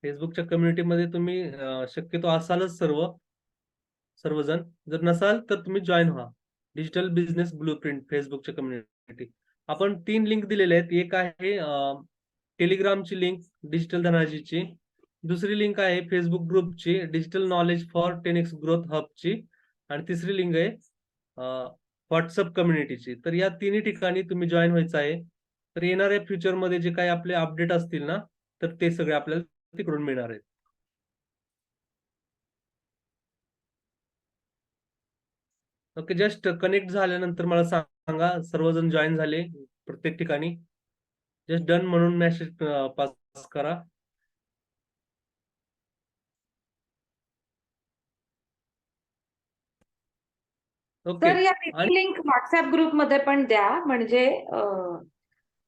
Facebookच्या कम्युनिटीमध्ये तुम्ही शक्यतो असालच सर्वजण. जर नसाल तर तुम्ही जॉइन व्हा. डिजिटल बिझनेस ब्लूप्रिंट Facebookच्या कम्युनिटी. आपण 3 लिंक दिलेले आहेत. एक आहे Telegramची लिंक डिजिटल धनाजीची. दुसरी लिंक आहे Facebook ग्रुपची digital knowledge for 10x growth हबची आणि तिसरी लिंक आहे WhatsApp कम्युनिटीची. तर या तिन्ही ठिकाणी तुम्ही जॉइन व्हायचं आहे. तर येणाऱ्या फ्युचरमध्ये जे काही आपले अपडेट असतील ना, तर ते सगळे आपल्याला तिकडून मिळणार आहेत. ओके, जस्ट कनेक्ट झाल्यानंतर मला सांगा सर्वजण जॉइन झाले प्रत्येक ठिकाणी. जस्ट डन म्हणून मेसेज पास करा. ओके. सर या आणि लिंक व्हॉट्सअप ग्रुपमध्ये पण द्या म्हणजे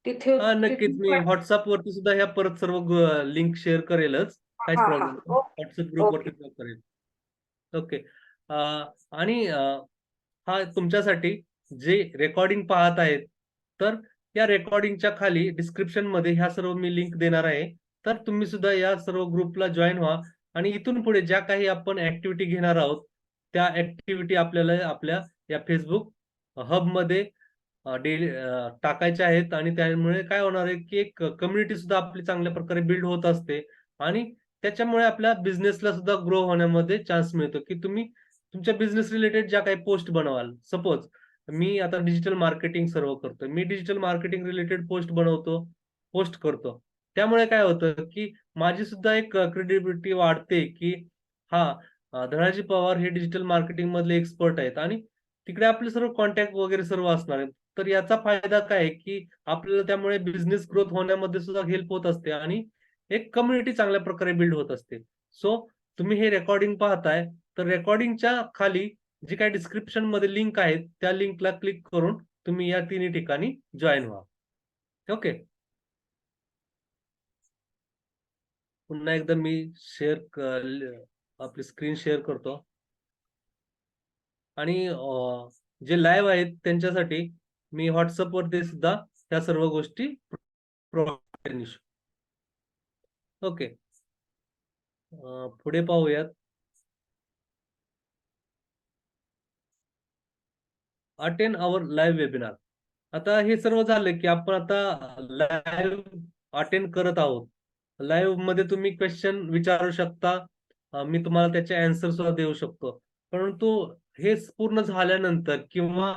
तिथे हां, नक्कीच. तिथे मी पण WhatsAppवरती सुद्धा ह्या परत सर्व लिंक शेअर करेलच. काहीच हा हा प्रॉब्लेम नाही. ओके WhatsApp ओके ग्रुपवरती शेअर करेल. ओके. अ, आणि हा तुमच्यासाठी जे रेकॉर्डिंग पाहत आहेत, तर या रेकॉर्डिंगच्या खाली डिस्क्रिप्शनमध्ये ह्या सर्व मी लिंक देणार आहे. तर तुम्ही सुद्धा या सर्व ग्रुपला जॉइन व्हा आणि इथून पुढे ज्या काही आपण ॲक्टिव्हिटी घेणार आहोत, त्या ॲक्टिव्हिटी आपल्याला आपल्या या Facebook हबमध्ये डेली टाकायच्या आहेत आणि त्यामुळे काय होणार आहे, की एक कम्युनिटी सुद्धा आपली चांगल्या प्रकारे बिल्ड होत असते आणि त्याच्यामुळे आपल्या बिझनेसला सुद्धा ग्रो होण्यामध्ये चान्स मिळतो, की तुम्ही तुमच्या बिझनेस रिलेटेड ज्या काही पोस्ट बनवाल. सपोज मी आता डिजिटल मार्केटिंग सर्व करतोय. मी डिजिटल मार्केटिंग रिलेटेड पोस्ट बनवतो, पोस्ट करतो. त्यामुळे काय होतं, की माझी सुद्धा एक क्रेडिबिलिटी वाढते, की धनाजी पवार हे डिजिटल मार्केटिंग मधले एक्सपर्ट आहेत आणि तिकडे आपले सर्व कॉन्टॅक्ट वगैरे सर्व असणार आहेत. तर याचा फायदा काय आहे, की आपल्याला त्यामुळे बिझनेस ग्रोथ होण्यामध्ये सुद्धा हेल्प होत असते आणि एक कम्युनिटी चांगल्या प्रकारे बिल्ड होत असते. सो तुम्ही हे रेकॉर्डिंग पाहताय, तर रेकॉर्डिंगच्या खाली जी काही डिस्क्रिप्शन मध्ये लिंक आहेत, त्या लिंकला क्लिक करून तुम्ही या तिन्ही ठिकाणी जॉइन व्हा. ओके. पुन्हा एकदा मी आपली स्क्रीन शेअर करतो आणि जे लाईव्ह आहेत त्यांच्यासाठी मी WhatsAppवरती सुद्धा त्या सर्व गोष्टी प्रोव्हाइड करू शकतो. ओके. पुढे पाहूयात. अटेंड आवर लाईव्ह वेबिनार. आता हे सर्व झालं, की आपण आता लाईव्ह अटेंड करत आहोत. लाईव्ह मध्ये तुम्ही क्वेश्चन विचारू शकता. मी तुम्हाला त्याचे आन्सर सुद्धा देऊ शकतो. परंतु हे पूर्ण झाल्यानंतर किंवा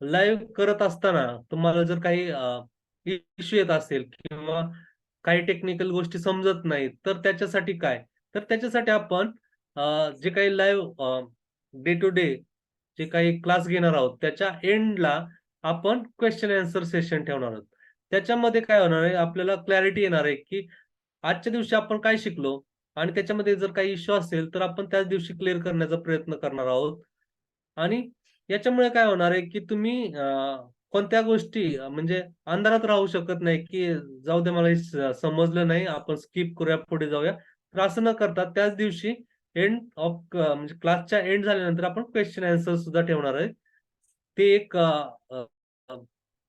लाईव्ह करत असताना तुम्हाला जर काही इश्यू येत असेल किंवा काही टेक्निकल गोष्टी समजत नाहीत, तर त्याच्यासाठी काय? तर त्याच्यासाठी आपण जे काही लाईव्ह डे टू डे जे काही क्लास घेणार आहोत, त्याच्या एंडला आपण क्वेश्चन आन्सर सेशन ठेवणार आहोत. त्याच्यामध्ये काय होणार आहे, आपल्याला क्लॅरिटी येणार आहे, की आजच्या दिवशी आपण काय शिकलो आणि त्याच्यामध्ये जर काही इश्यू असेल, तर आपण त्याच दिवशी क्लिअर करण्याचा प्रयत्न करणार आहोत. आणि याच्यामुळे काय होणार आहे, की तुम्ही कोणत्या गोष्टी म्हणजे अंधारात राहू शकत नाही, की जाऊ दे मला हे समजलं नाही, आपण स्किप करूया, पुढे जाऊया. तर असं न करता त्याच दिवशी एंड ऑफ म्हणजे क्लासच्या एंड झाल्यानंतर आपण क्वेश्चन आन्सर सुद्धा ठेवणार आहे. ते एक अ, अ,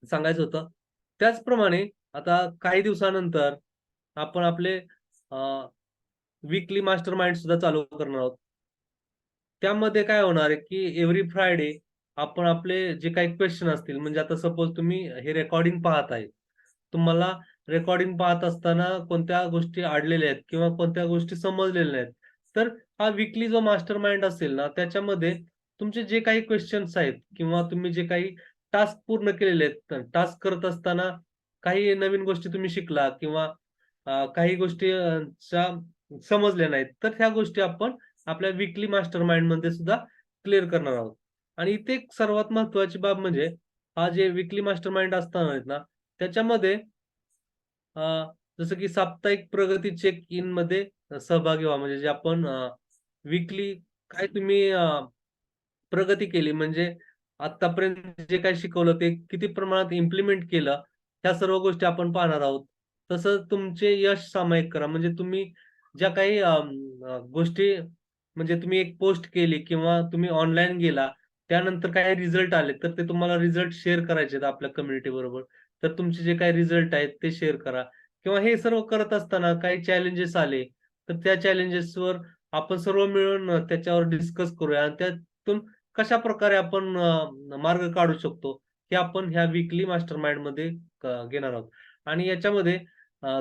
सांगायचं होतं. त्याचप्रमाणे आता काही दिवसानंतर आपण आपले वीकली मास्टरमाइंड सुद्धा चालू करणार आहोत. त्यामध्ये काय होणार आहे, की एव्हरी फ्रायडे आपण आपले जे काही क्वेश्चन असतील, म्हणजे आता सपोज तुम्ही हे रेकॉर्डिंग पाहत आहे. तुम्हाला रेकॉर्डिंग पाहत असताना कोणत्या गोष्टी अडलेल्या आहेत किंवा कोणत्या गोष्टी समजलेल्या नाहीत. तर हा वीकली जो मास्टरमाइंड असेल ना, त्याच्यामध्ये तुमचे जे काही क्वेश्चन्स आहेत किंवा तुम्ही जे काही टास्क पूर्ण केलेले आहेत, टास्क करत असताना काही नवीन गोष्टी तुम्ही शिकला किंवा काही गोष्टी समजल्या नाहीत, तर ह्या गोष्टी आपण आपल्या वीकली मास्टरमाइंडमध्ये सुद्धा क्लिअर करणार आहोत. आणि इथे एक सर्वात महत्त्वाची बाब म्हणजे हा जे वीकली मास्टरमाइंड असणार आहेत ना, त्याच्यामध्ये अ, जसं की साप्ताहिक प्रगती चेक इन मध्ये सहभागी व्हा. म्हणजे जे आपण वीकली काय तुम्ही प्रगती केली म्हणजे आत्तापर्यंत जे काही शिकवलं ते किती प्रमाणात इम्प्लिमेंट केलं, ह्या सर्व गोष्टी आपण पाहणार आहोत. तसंच तुमचे यश सामायिक करा. म्हणजे तुम्ही ज्या काही गोष्टी म्हणजे तुम्ही एक पोस्ट केली किंवा तुम्ही ऑनलाईन गेला, त्यानंतर काही रिझल्ट आले, तर ते तुम्हाला रिझल्ट शेअर करायचे आहेत आपल्या कम्युनिटी बरोबर. तर तुमचे जे काही रिझल्ट आहेत ते शेअर करा किंवा हे सर्व करत असताना काही चॅलेंजेस आले, तर त्या चॅलेंजेसवर आपण सर्व मिळून त्याच्यावर डिस्कस करूया आणि त्यातून कशाप्रकारे आपण मार्ग काढू शकतो, हे आपण ह्या वीकली मास्टरमाइंडमध्ये घेणार आहोत. आणि याच्यामध्ये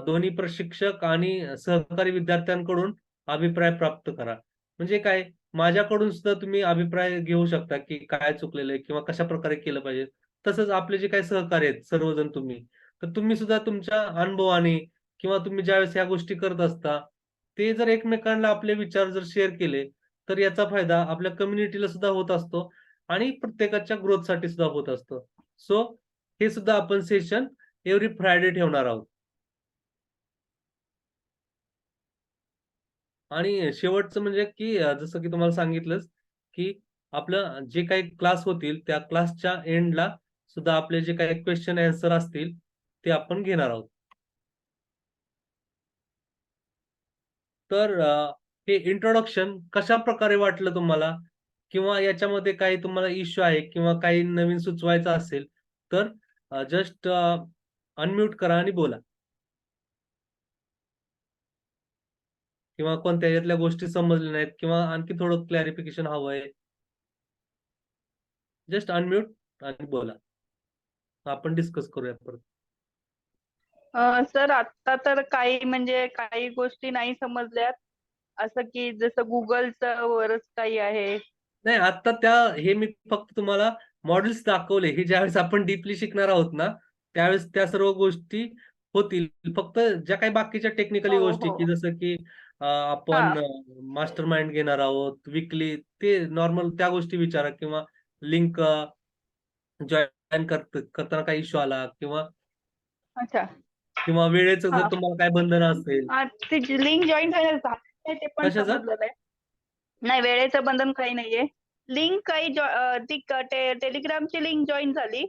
दोन्ही प्रशिक्षक आणि सहकारी विद्यार्थ्यांकडून अभिप्राय प्राप्त करा. म्हणजे काय, माझ्याकडून सुद्धा तुम्ही अभिप्राय घेऊ शकता, की काय चुकलेलं आहे किंवा कशाप्रकारे केलं पाहिजे. तसंच आपले जे काही सहकारी आहेत सर्वजण तुम्ही, तर तुम्ही सुद्धा तुमच्या अनुभवाने किंवा तुम्ही ज्यावेळेस ह्या गोष्टी करत असता, ते जर एकमेकांना आपले विचार जर शेअर केले, तर याचा फायदा आपल्या कम्युनिटीला सुद्धा होत असतो आणि प्रत्येकाच्या ग्रोथसाठी सुद्धा होत असतो. सो हे सुद्धा आपण सेशन एव्हरी फ्रायडे ठेवणार आहोत. आणि शेवटचं म्हणजे की जसं की तुम्हाला सांगितलंच, की आपलं जे काही क्लास होतील, त्या क्लासच्या एंडला सुद्धा आपले जे काही क्वेशन आन्सर असतील, ते आपण घेणार आहोत. तर हे इंट्रोडक्शन कशाप्रकारे वाटलं तुम्हाला? किंवा याच्यामध्ये काही तुम्हाला इश्यू आहे किंवा काही नवीन सुचवायचं असेल, तर जस्ट अनम्यूट करा आणि बोला. किंवा कोणत्या यातल्या गोष्टी समजल्या नाहीत किंवा आणखी थोडं क्लॅरिफिकेशन हवंय. जस्ट अनम्यूट आणि बोला. आपण डिस्कस करूया परत. सर आता तर काही म्हणजे काही गोष्टी नाही समजल्यात. असं की जसं गुगलचं वरच काही आहे. नाही आता हे मी फक्त तुम्हाला मॉडेल्स दाखवले. हे ज्यावेळेस आपण डीपली शिकणार आहोत ना, त्यावेळेस त्या सर्व गोष्टी होतील. फक्त ज्या काही बाकीच्या टेक्निकली हो गोष्टी, की हो जसं की हा आपण मास्टर माइंड घेणार आहोत वीकली, ते नॉर्मल त्या गोष्टी विचारा, किंवा लिंक जॉईन करताना काही इश्यू आला, किंवा अच्छा किंवा वेळेचं हा जर तुम्हाला काय बंधन असेल. हा, ती लिंक जॉईन झालं ते पण कशाचं? समजलं नाही. नाही, वेळेचं बंधन काही नाहीये. लिंक काही ती टेलिग्रामची लिंक जॉईन झाली,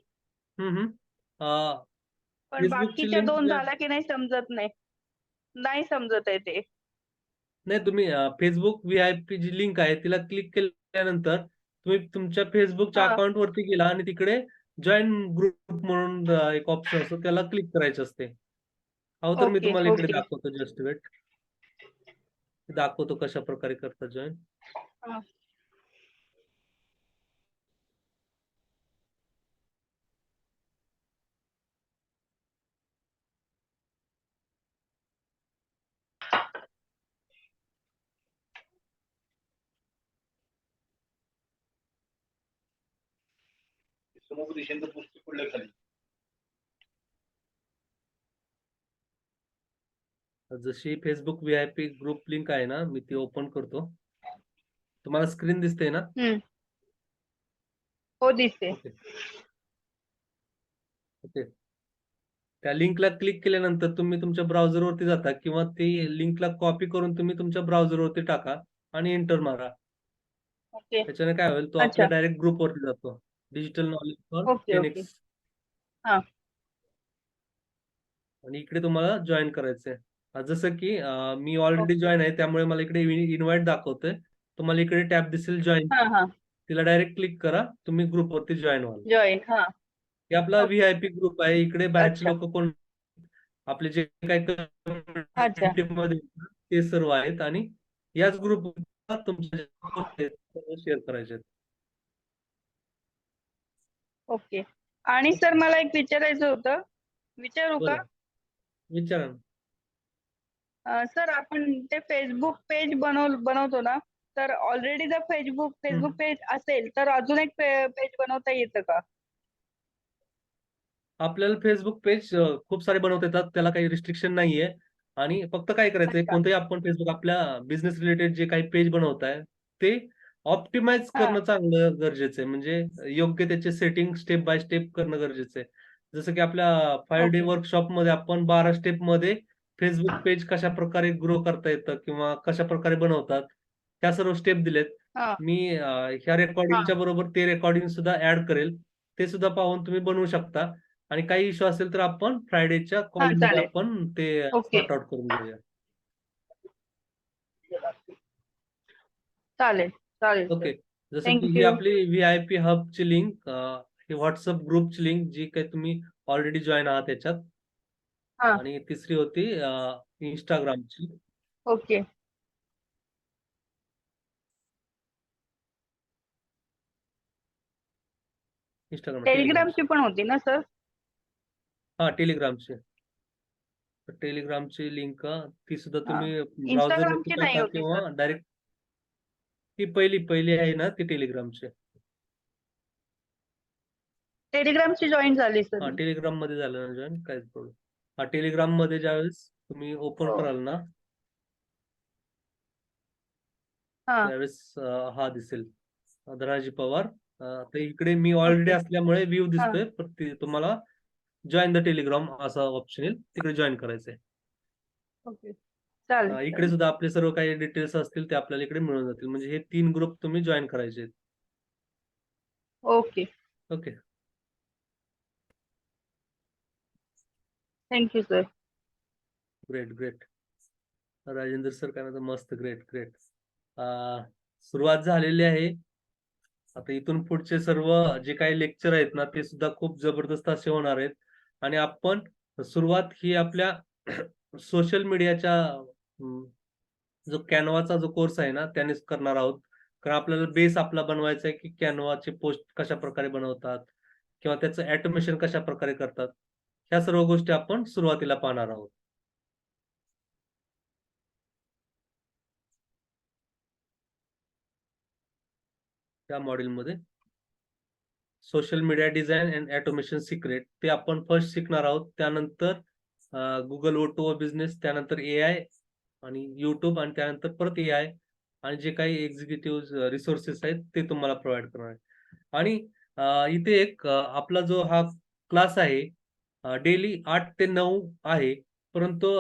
हम्म हम्म. पण फेसबुकची बाकीच्या लिंक 2 झाल्या की नाही समजत नाही. नाही समजत आहे ते. नाही, तुम्ही फेसबुक व्हीआयपी जी लिंक आहे तिला क्लिक केल्यानंतर तुम्ही तुमच्या फेसबुकच्या हा अकाउंट वरती गेला आणि तिकडे जॉईन ग्रुप म्हणून एक ऑप्शन असतो, त्याला क्लिक करायचं असते. अहो तर मी ओके तुम्हाला इकडे ओके दाखवतो, जस्ट वेट. दाखवतो कशा प्रकारे करतात जॉईन. हा. समुपदेशांचं पुस्तक पडलं खाली. जशी फेसबुक व्हीआयपी ग्रुप लिंक आहे ना, मी ती ओपन करतो. तुम्हाला स्क्रीन दिसते ना? हम्म. हो, दिसते. Okay okay. त्या लिंकला क्लिक केल्यानंतर तुम्ही तुमच्या ब्राउझरवरती जाता, किंवा ती लिंकला कॉपी करून तुम्ही तुमच्या ब्राउझरवरती टाका आणि एंटर मारा. ओके. त्याच्याने काय होईल, तो आपल्या अच्छा. डायरेक्ट ग्रुपवरती जातो. Digital knowledge for okay 10x. Okay. हा. आणि इकडे तुम्हाला जॉईन करायचंय. जसं की मी ऑलरेडी ओके. जॉईन आहे, त्यामुळे मला इकडे इन्व्हाइट दाखवतोय. तुम्हाला इकडे टॅब दिसेल जॉईन. हा हा. तिला डायरेक्ट क्लिक करा, तुम्ही ग्रुपवरती जॉईन व्हाल. जॉईन. हा. हे आपला ओके. व्हीआयपी ग्रुप आहे. इकडे बाहेरचे अच्छा. लोक कोण, आपले जे काही अच्छा. कम्युनिटीमध्ये ते सर्व आहेत, आणि याच ग्रुप तुमच्या शेअर करायचे आहेत. ओके. आणि सर मला एक विचारायचं होतं. विचारू का? बरं, विचारा ना. सर, आपण ते फेसबुक पेज बनवतो ना, तर ऑलरेडी जर फेसबुक हम्म. पेज असेल तर अजून एक पेज बनवता येतं का? आपल्याला फेसबुक पेज खूप सारे बनवता येतात, त्याला काही रिस्ट्रिक्शन नाहीये. आणि फक्त काय करायचंय, अच्छा. कोणतंही आपण फेसबुक आपल्या बिझनेस रिलेटेड जे काही पेज बनवताय ते ऑप्टिमाइज हा. करणं चांगलं गरजेचं आहे. म्हणजे योग्य त्याचे सेटिंग स्टेप बाय स्टेप करणं गरजेचं आहे. जसं की आपल्या 5 डे ओके. वर्कशॉप मध्ये आपण 12 स्टेप मध्ये फेसबुक पेज कशा प्रकारे ग्रो करता येतं किंवा कशा प्रकारे बनवतात, त्या सर्व स्टेप दिलेत. हा. मी ह्या हा. रेकॉर्डिंगच्या बरोबर ते रेकॉर्डिंग सुद्धा ऍड करेल. ते सुद्धा पाहून तुम्ही बनवू शकता. आणि काही इश्यू असेल तर आपण फ्रायडेच्या हा, कॉलमध्ये चालेल. आपण ते ओके. सॉर्ट आउट करून घेऊया. चालेल. चालेल सर. ओके. जसं की ही थँक्यू. आपली व्हीआयपी हबची लिंक, ही व्हॉट्सअप ग्रुपची लिंक जी काही तुम्ही ऑलरेडी जॉईन आहात त्याच्यात. हा. आणि तिसरी होती इंस्टाग्रामची. ओके. टेलिग्रामची. टेलिग्रामची पण होती ना सर? हा, टेलिग्रामची. टेलिग्रामची लिंक ती सुद्धा हा. तुम्ही ब्राउझरवरती इंस्टाग्रामची नाही टाका, होती किंवा सर. डायरेक्ट ती पहिली पहिली आहे ना ती टेलिग्रामची. टेलिग्रामची जॉईन झाली सर हा, मी. टेलिग्राम मध्ये झालं ना जॉईन, काहीच प्रॉब्लेम. हा, टेलिग्राम मध्ये ज्यावेळेस तुम्ही ओपन हो. कराल ना, हा. त्यावेळेस हा दिसेल, धनाजी पवार. तर इकडे मी ऑलरेडी ओके. असल्यामुळे व्ह्यू हा. दिसतोय, पण तुम्हाला जॉईन द टेलिग्राम असा ऑप्शन येईल, तिकडे जॉईन करायचंय. ओके. चालेल इकडे चालेल. सुद्धा आपले सर्व काही डिटेल्स असतील ते आपल्याला इकडे मिळून जातील. म्हणजे हे 3 ग्रुप तुम्ही जॉईन करायचे आहेत. Okay. Okay. Thank you sir. Great great. Rajendra sir काय म्हणतात, मस्त, ग्रेट ग्रेट. सुरुवात झालेली आहे. आता इथून पुढचे सर्व जे काही लेक्चर आहेत ना ते सुद्धा खूप जबरदस्त असे होणार आहेत. आणि आपण सुरुवात ही आपल्या सोशल मीडियाच्या जो कॅनवाचा जो कोर्स आहे ना त्यानेच करणार आहोत. कारण आपल्याला बेस आपला बनवायचा आहे की कॅनवाचे पोस्ट कशा प्रकारे बनवतात, किंवा त्याचं ऑटोमेशन कशा प्रकारे करतात, ह्या सर्व गोष्टी आपण सुरुवातीला पाहणार आहोत. त्या मॉड्यूलमध्ये social media design and automation secret ते आपण फर्स्ट शिकणार आहोत. त्यानंतर गुगल O2O बिझनेस, त्यानंतर AI आणि युट्यूब, आणि त्यानंतर परत AI, आणि जे काही एक्झिक्युटिव्ह रिसोर्सेस आहेत ते तुम्हाला प्रोव्हाइड करणार आहे. आणि इथे एक आपला जो हा क्लास आहे डेली 8 ते 9 आहे. परंतु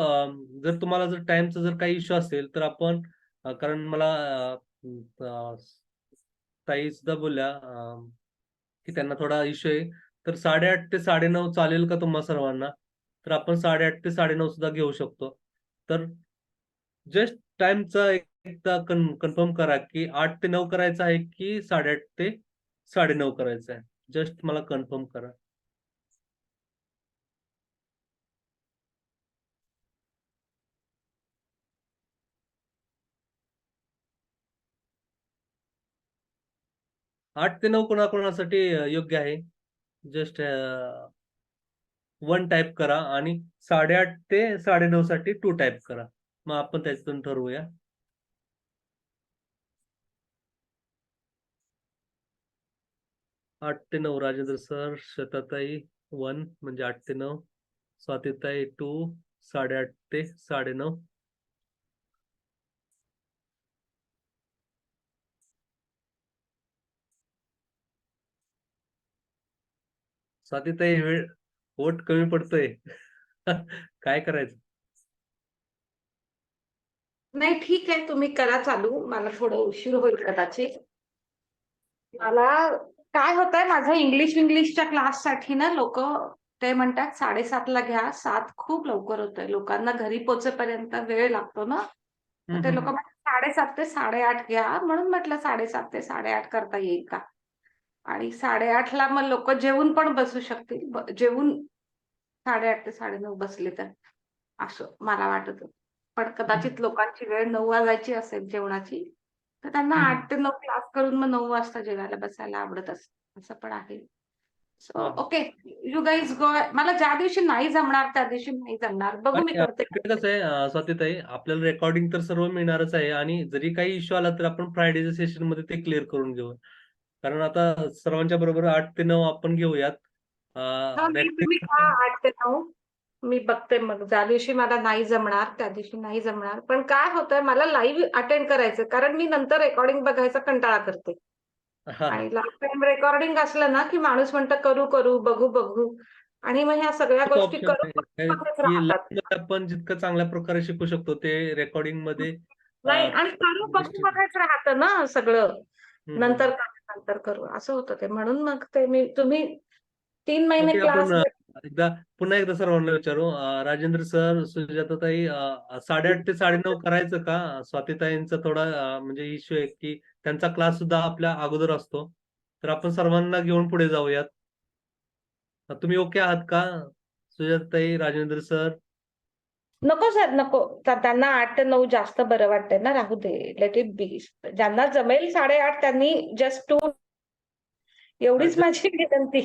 जर तुम्हाला जर टाईमचा जर काही इश्यू असेल तर आपण कारण मला अ, ताई सुद्धा बोलल्या की त्यांना थोडा इश्यू आहे. तर 8:30 ते 9:30 चालेल का तुम्हा सर्वांना? तर आपण 8:30 ते 9:30 सुद्धा घेऊ शकतो. तर जस्ट टाईमचा एकदा कन्फर्म करा, की 8 ते 9 करायचं आहे, की 8:30 ते 9:30 करायचं आहे. जस्ट मला कन्फर्म करा. आठ ते 9 कोणाकोणासाठी योग्य आहे? जस्ट 1 टाइप करा, आणि 8:30 ते 9:30 साठी 2 टाइप करा. मग आपण त्याच्यातून ठरवूया. 8 ते 9 राजेंद्र सर, श्वेताताई 1 म्हणजे 8 ते 9, स्वातीताई 2 8:30 ते 9:30. स्वातीताई वेळ वोट कमी पडतोय. काय करायचं? नाही, ठीक आहे, तुम्ही करा चालू. मला थोडं उशीर होईल कदाचित. मला काय होतंय, माझं इंग्लिशच्या क्लाससाठी ना लोक ते म्हणतात 7:30ला घ्या. 7 खूप लवकर होतंय, लोकांना घरी पोहोचेपर्यंत वेळ लागतो ना. तर ते लोक म्हणतात 7:30 ते 8:30 घ्या. म्हणून म्हटलं 7:30 ते 8:30 करता येईल का. आणि 8:30ला मग लोक जेवून पण बसू शकतील. जेवून 8:30 ते 9:30 बसले तर, असं मला वाटत होतं. पण कदाचित लोकांची वेळ 9 वाजायची असेल जेवणाची, तर त्यांना 8 ते 9 क्लास करून मग 9 वाजता जेवायला बसायला आवडत असेल, असं पण आहे. सो ओके, यू गाईज गो. मला ज्या दिवशी नाही जमणार त्या दिवशी नाही जमणार, बघू मी आणि करते. इकडे कसं आहे स्वातीताई, आपल्याला रेकॉर्डिंग तर सर्व मिळणारच आहे, आणि जरी काही इश्यू आला तर आपण फ्रायडेच्या सेशन मध्ये ते क्लिअर करून घेऊ. कारण आता सर्वांच्या बरोबर 8 ते 9 आपण घेऊयात. तुम्ही खा 8 ते 9. मी बघते मग, ज्या दिवशी मला नाही जमणार त्या दिवशी नाही जमणार. पण काय होतंय, मला लाईव्ह अटेंड करायचं, कारण मी नंतर रेकॉर्डिंग बघायचा कंटाळा करते. आणि लास्ट टाइम रेकॉर्डिंग असलं ना की माणूस म्हणतं करू करू, बघू बघू, आणि मग ह्या सगळ्या गोष्टी ऑप्शन करून आहे मध्येच की राहतात. लाईव्ह मध्ये आपण जितकं चांगल्या प्रकारे शिकू शकतो ते रेकॉर्डिंग मध्ये नाही, आणि करू बघू बघायच राहतं ना सगळं. नंतर करू नंतर करू असं होतं ते. म्हणून मग ते तुम्ही 3 महिने ओके, क्लास. आपण पुन्हा एकदा सर्वांना विचारू. राजेंद्र सर, सुजाताताई, 8:30 ते 9:30 करायचं का? स्वातीताईंचा थोडा म्हणजे इश्यू आहे की त्यांचा क्लास सुद्धा आपल्या अगोदर असतो. तर आपण सर्वांना घेऊन पुढे जाऊयात. तुम्ही ओके आहात का? सुजाताताई, राजेंद्र सर. नको सर, नको. त्यांना 8 ते 9 जास्त बरं वाटतंय ना, राहू दे. Let it be. ज्यांना जमेल 8:30 त्यांनी जस्ट 2. एवढीच माझी विनंती.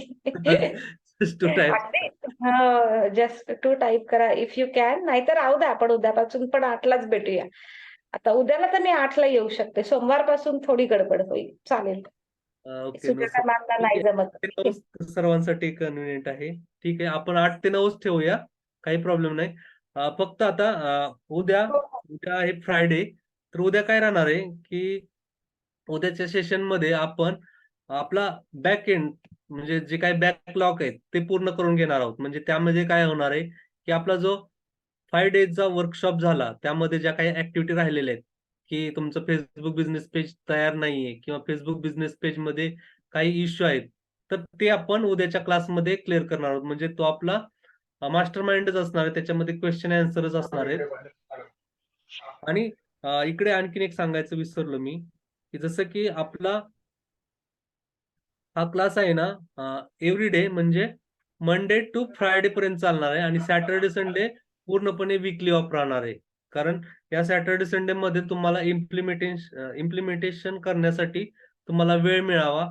Two type. अगदी जस्ट 2 टाइप करा इफ यू कॅन. नाहीतर राहू द्या, आपण उद्यापासून पण 8लाच भेटूया. आता उद्याला तर मी 8ला येऊ शकते. सोमवारपासून थोडी गडबड होईल. चालेल. ओके, नो सुजाता मॅमला ठीक नाही आहे. जमत. 8 ते 9 सर्वांसाठी कन्व्हिनियंट आहे. ठीक आहे, आपण 8 ते 9 ठेवूया. काही प्रॉब्लेम नाही. फक्त आता उद्या हो, हो. उद्या आहे फ्रायडे. तर उद्या काय राहणार आहे की उद्याच्या सेशन मध्ये आपण आपला बॅक एंड, म्हणजे जे काही बॅकलॉग आहेत ते पूर्ण करून घेणार आहोत. म्हणजे त्यामध्ये काय होणार आहे की आपला जो 5 डेजचा वर्कशॉप झाला, त्यामध्ये ज्या काही ऍक्टिव्हिटी राहिलेल्या आहेत, की तुमचं फेसबुक बिझनेस पेज तयार नाहीये किंवा फेसबुक बिझनेस पेज मध्ये काही इश्यू आहेत, तर ते आपण उद्याच्या क्लासमध्ये क्लिअर करणार आहोत. म्हणजे तो आपला मास्टर माइंडच असणार आहे, त्याच्यामध्ये क्वेश्चन अँसरच असणार आहेत. आणि इकडे आणखीन एक सांगायचं विसरलो मी, की जसं की आपला हा क्लास आहे ना एव्हरी डे, म्हणजे मंडे टू फ्रायडे पर्यंत चालणार आहे, आणि सॅटर्डे संडे पूर्णपणे वीकली ऑफ राहणार आहे. कारण या सॅटर्डे संडे मध्ये तुम्हाला इम्प्लिमेंटेशन करण्यासाठी तुम्हाला वेळ मिळावा,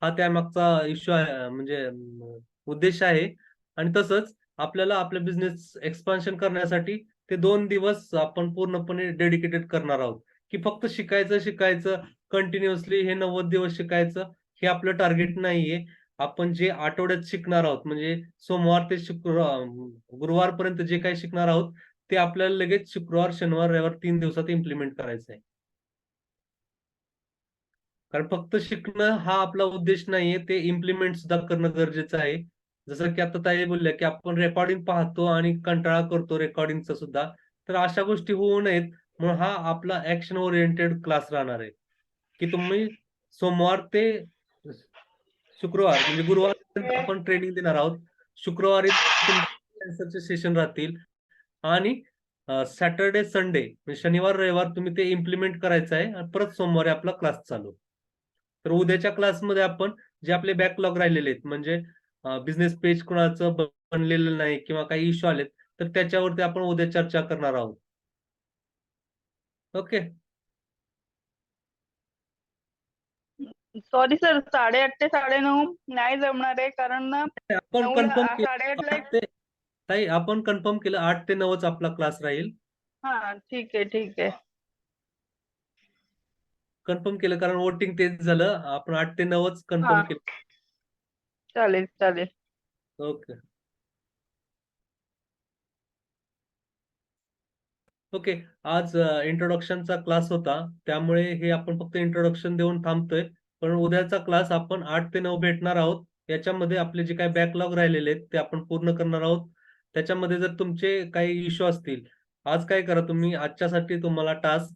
हा त्यामागचा इश्यू आहे, म्हणजे उद्देश आहे. आणि तसंच आपल्याला आपल्या बिझनेस एक्सपान्शन करण्यासाठी ते 2 दिवस आपण पूर्णपणे डेडिकेटेड करणार आहोत, की फक्त शिकायचं शिकायचं कंटिन्युअसली हे 90 दिवस शिकायचं, हे आपलं टार्गेट नाहीये. आपण जे आठवड्यात शिकणार आहोत म्हणजे सोमवार ते शुक्रवार गुरुवारपर्यंत जे काही शिकणार आहोत ते आपल्याला लगेच शुक्रवार, शनिवार, रविवार 3 दिवसात इम्प्लिमेंट करायचं आहे. कारण फक्त शिकणं हा आपला उद्देश नाहीये, ते इम्प्लिमेंट सुद्धा करणं गरजेचं आहे. जसं की आता ताई बोलल्या, की आपण रेकॉर्डिंग पाहतो आणि कंटाळा करतो रेकॉर्डिंगचा सुद्धा. तर अशा गोष्टी होऊ नयेत म्हणून हा आपला ॲक्शन ओरिएंटेड क्लास राहणार आहे, की तुम्ही सोमवार ते शुक्रवार म्हणजे गुरुवारपर्यंत आपण ट्रेनिंग देणार आहोत. शुक्रवारी तुमचे सेशन राहतील आणि सॅटर्डे, संडे म्हणजे शनिवार, रविवार तुम्ही ते इम्प्लिमेंट करायचं आहे आणि परत सोमवारी आपला क्लास चालू. तर उद्याच्या क्लासमध्ये आपण जे आपले बॅकलॉग राहिलेले आहेत म्हणजे बिझनेस पेज कुणाचं बनलेलं नाही किंवा काही इश्यू आलेत, तर त्याच्यावरती आपण उद्या चर्चा करणार आहोत. ओके. सॉरी सर, 8:30 ते 9:30 नाही जमणार आहे, कारण ना आपण 9 कन्फर्म 8:30ला केलं ताई, आपण कन्फर्म केलं 8 ते 9च आपला क्लास राहील. हा ठीक आहे ठीक आहे. कन्फर्म केलं कारण वोटिंग तेच झालं. आपण 8 ते 9च कन्फर्म हा केलं. चालेल चालेल. ओके. ओके. आज इंट्रोडक्शनचा क्लास होता. त्यामुळे हे आपण फक्त इंट्रोडक्शन देऊन थांबतोय. पण उद्याचा क्लास आपण 8 ते 9 भेटणार आहोत. याच्यामध्ये आपले जे काही बॅकलॉग राहिलेले आहेत, ते आपण पूर्ण करणार आहोत. त्याच्यामध्ये जर तुमचे काही इश्यू असतील, आज काय करा तुम्ही आजच्यासाठी तुम्हाला टास्क,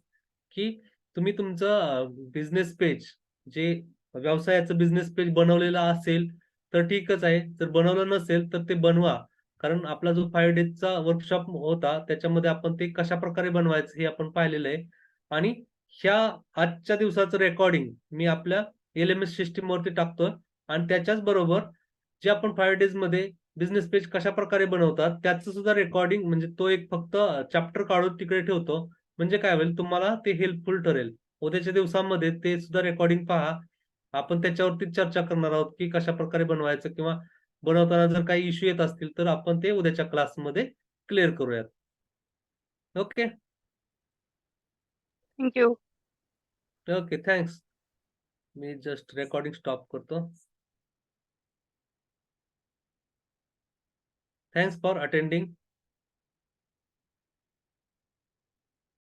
की तुम्ही तुमचं बिझनेस पेज जे व्यवसायाचं बिझनेस पेज बनवलेलं असेल, तर ठीकच आहे. जर बनवलं नसेल, तर ते बनवा. कारण आपला जो 5 डेजचा वर्कशॉप होता, त्याच्यामध्ये आपण ते कशाप्रकारे बनवायचं हे आपण पाहिलेलं आहे. आणि ह्या आजच्या दिवसाचं रेकॉर्डिंग मी आपल्या एल-एम-एस सिस्टमवरती टाकतोय आणि त्याच्याच बरोबर जे आपण 5 डेजमध्ये बिझनेस पेज कशाप्रकारे बनवतात, त्याचं सुद्धा रेकॉर्डिंग म्हणजे तो एक फक्त चॅप्टर काढून तिकडे ठेवतो. म्हणजे काय होईल तुम्हाला ते हेल्पफुल ठरेल. उद्याच्या दिवसामध्ये ते सुद्धा रेकॉर्डिंग पहा. आपण त्याच्यावरती चर्चा करणार आहोत, की कशाप्रकारे बनवायचं किंवा बनवताना जर काही इश्यू येत असतील, तर आपण ते उद्याच्या क्लासमध्ये क्लिअर करूयात. ओके. थँक्यू. ओके. थँक्स. मी जस्ट रेकॉर्डिंग स्टॉप करतो. Thanks for attending.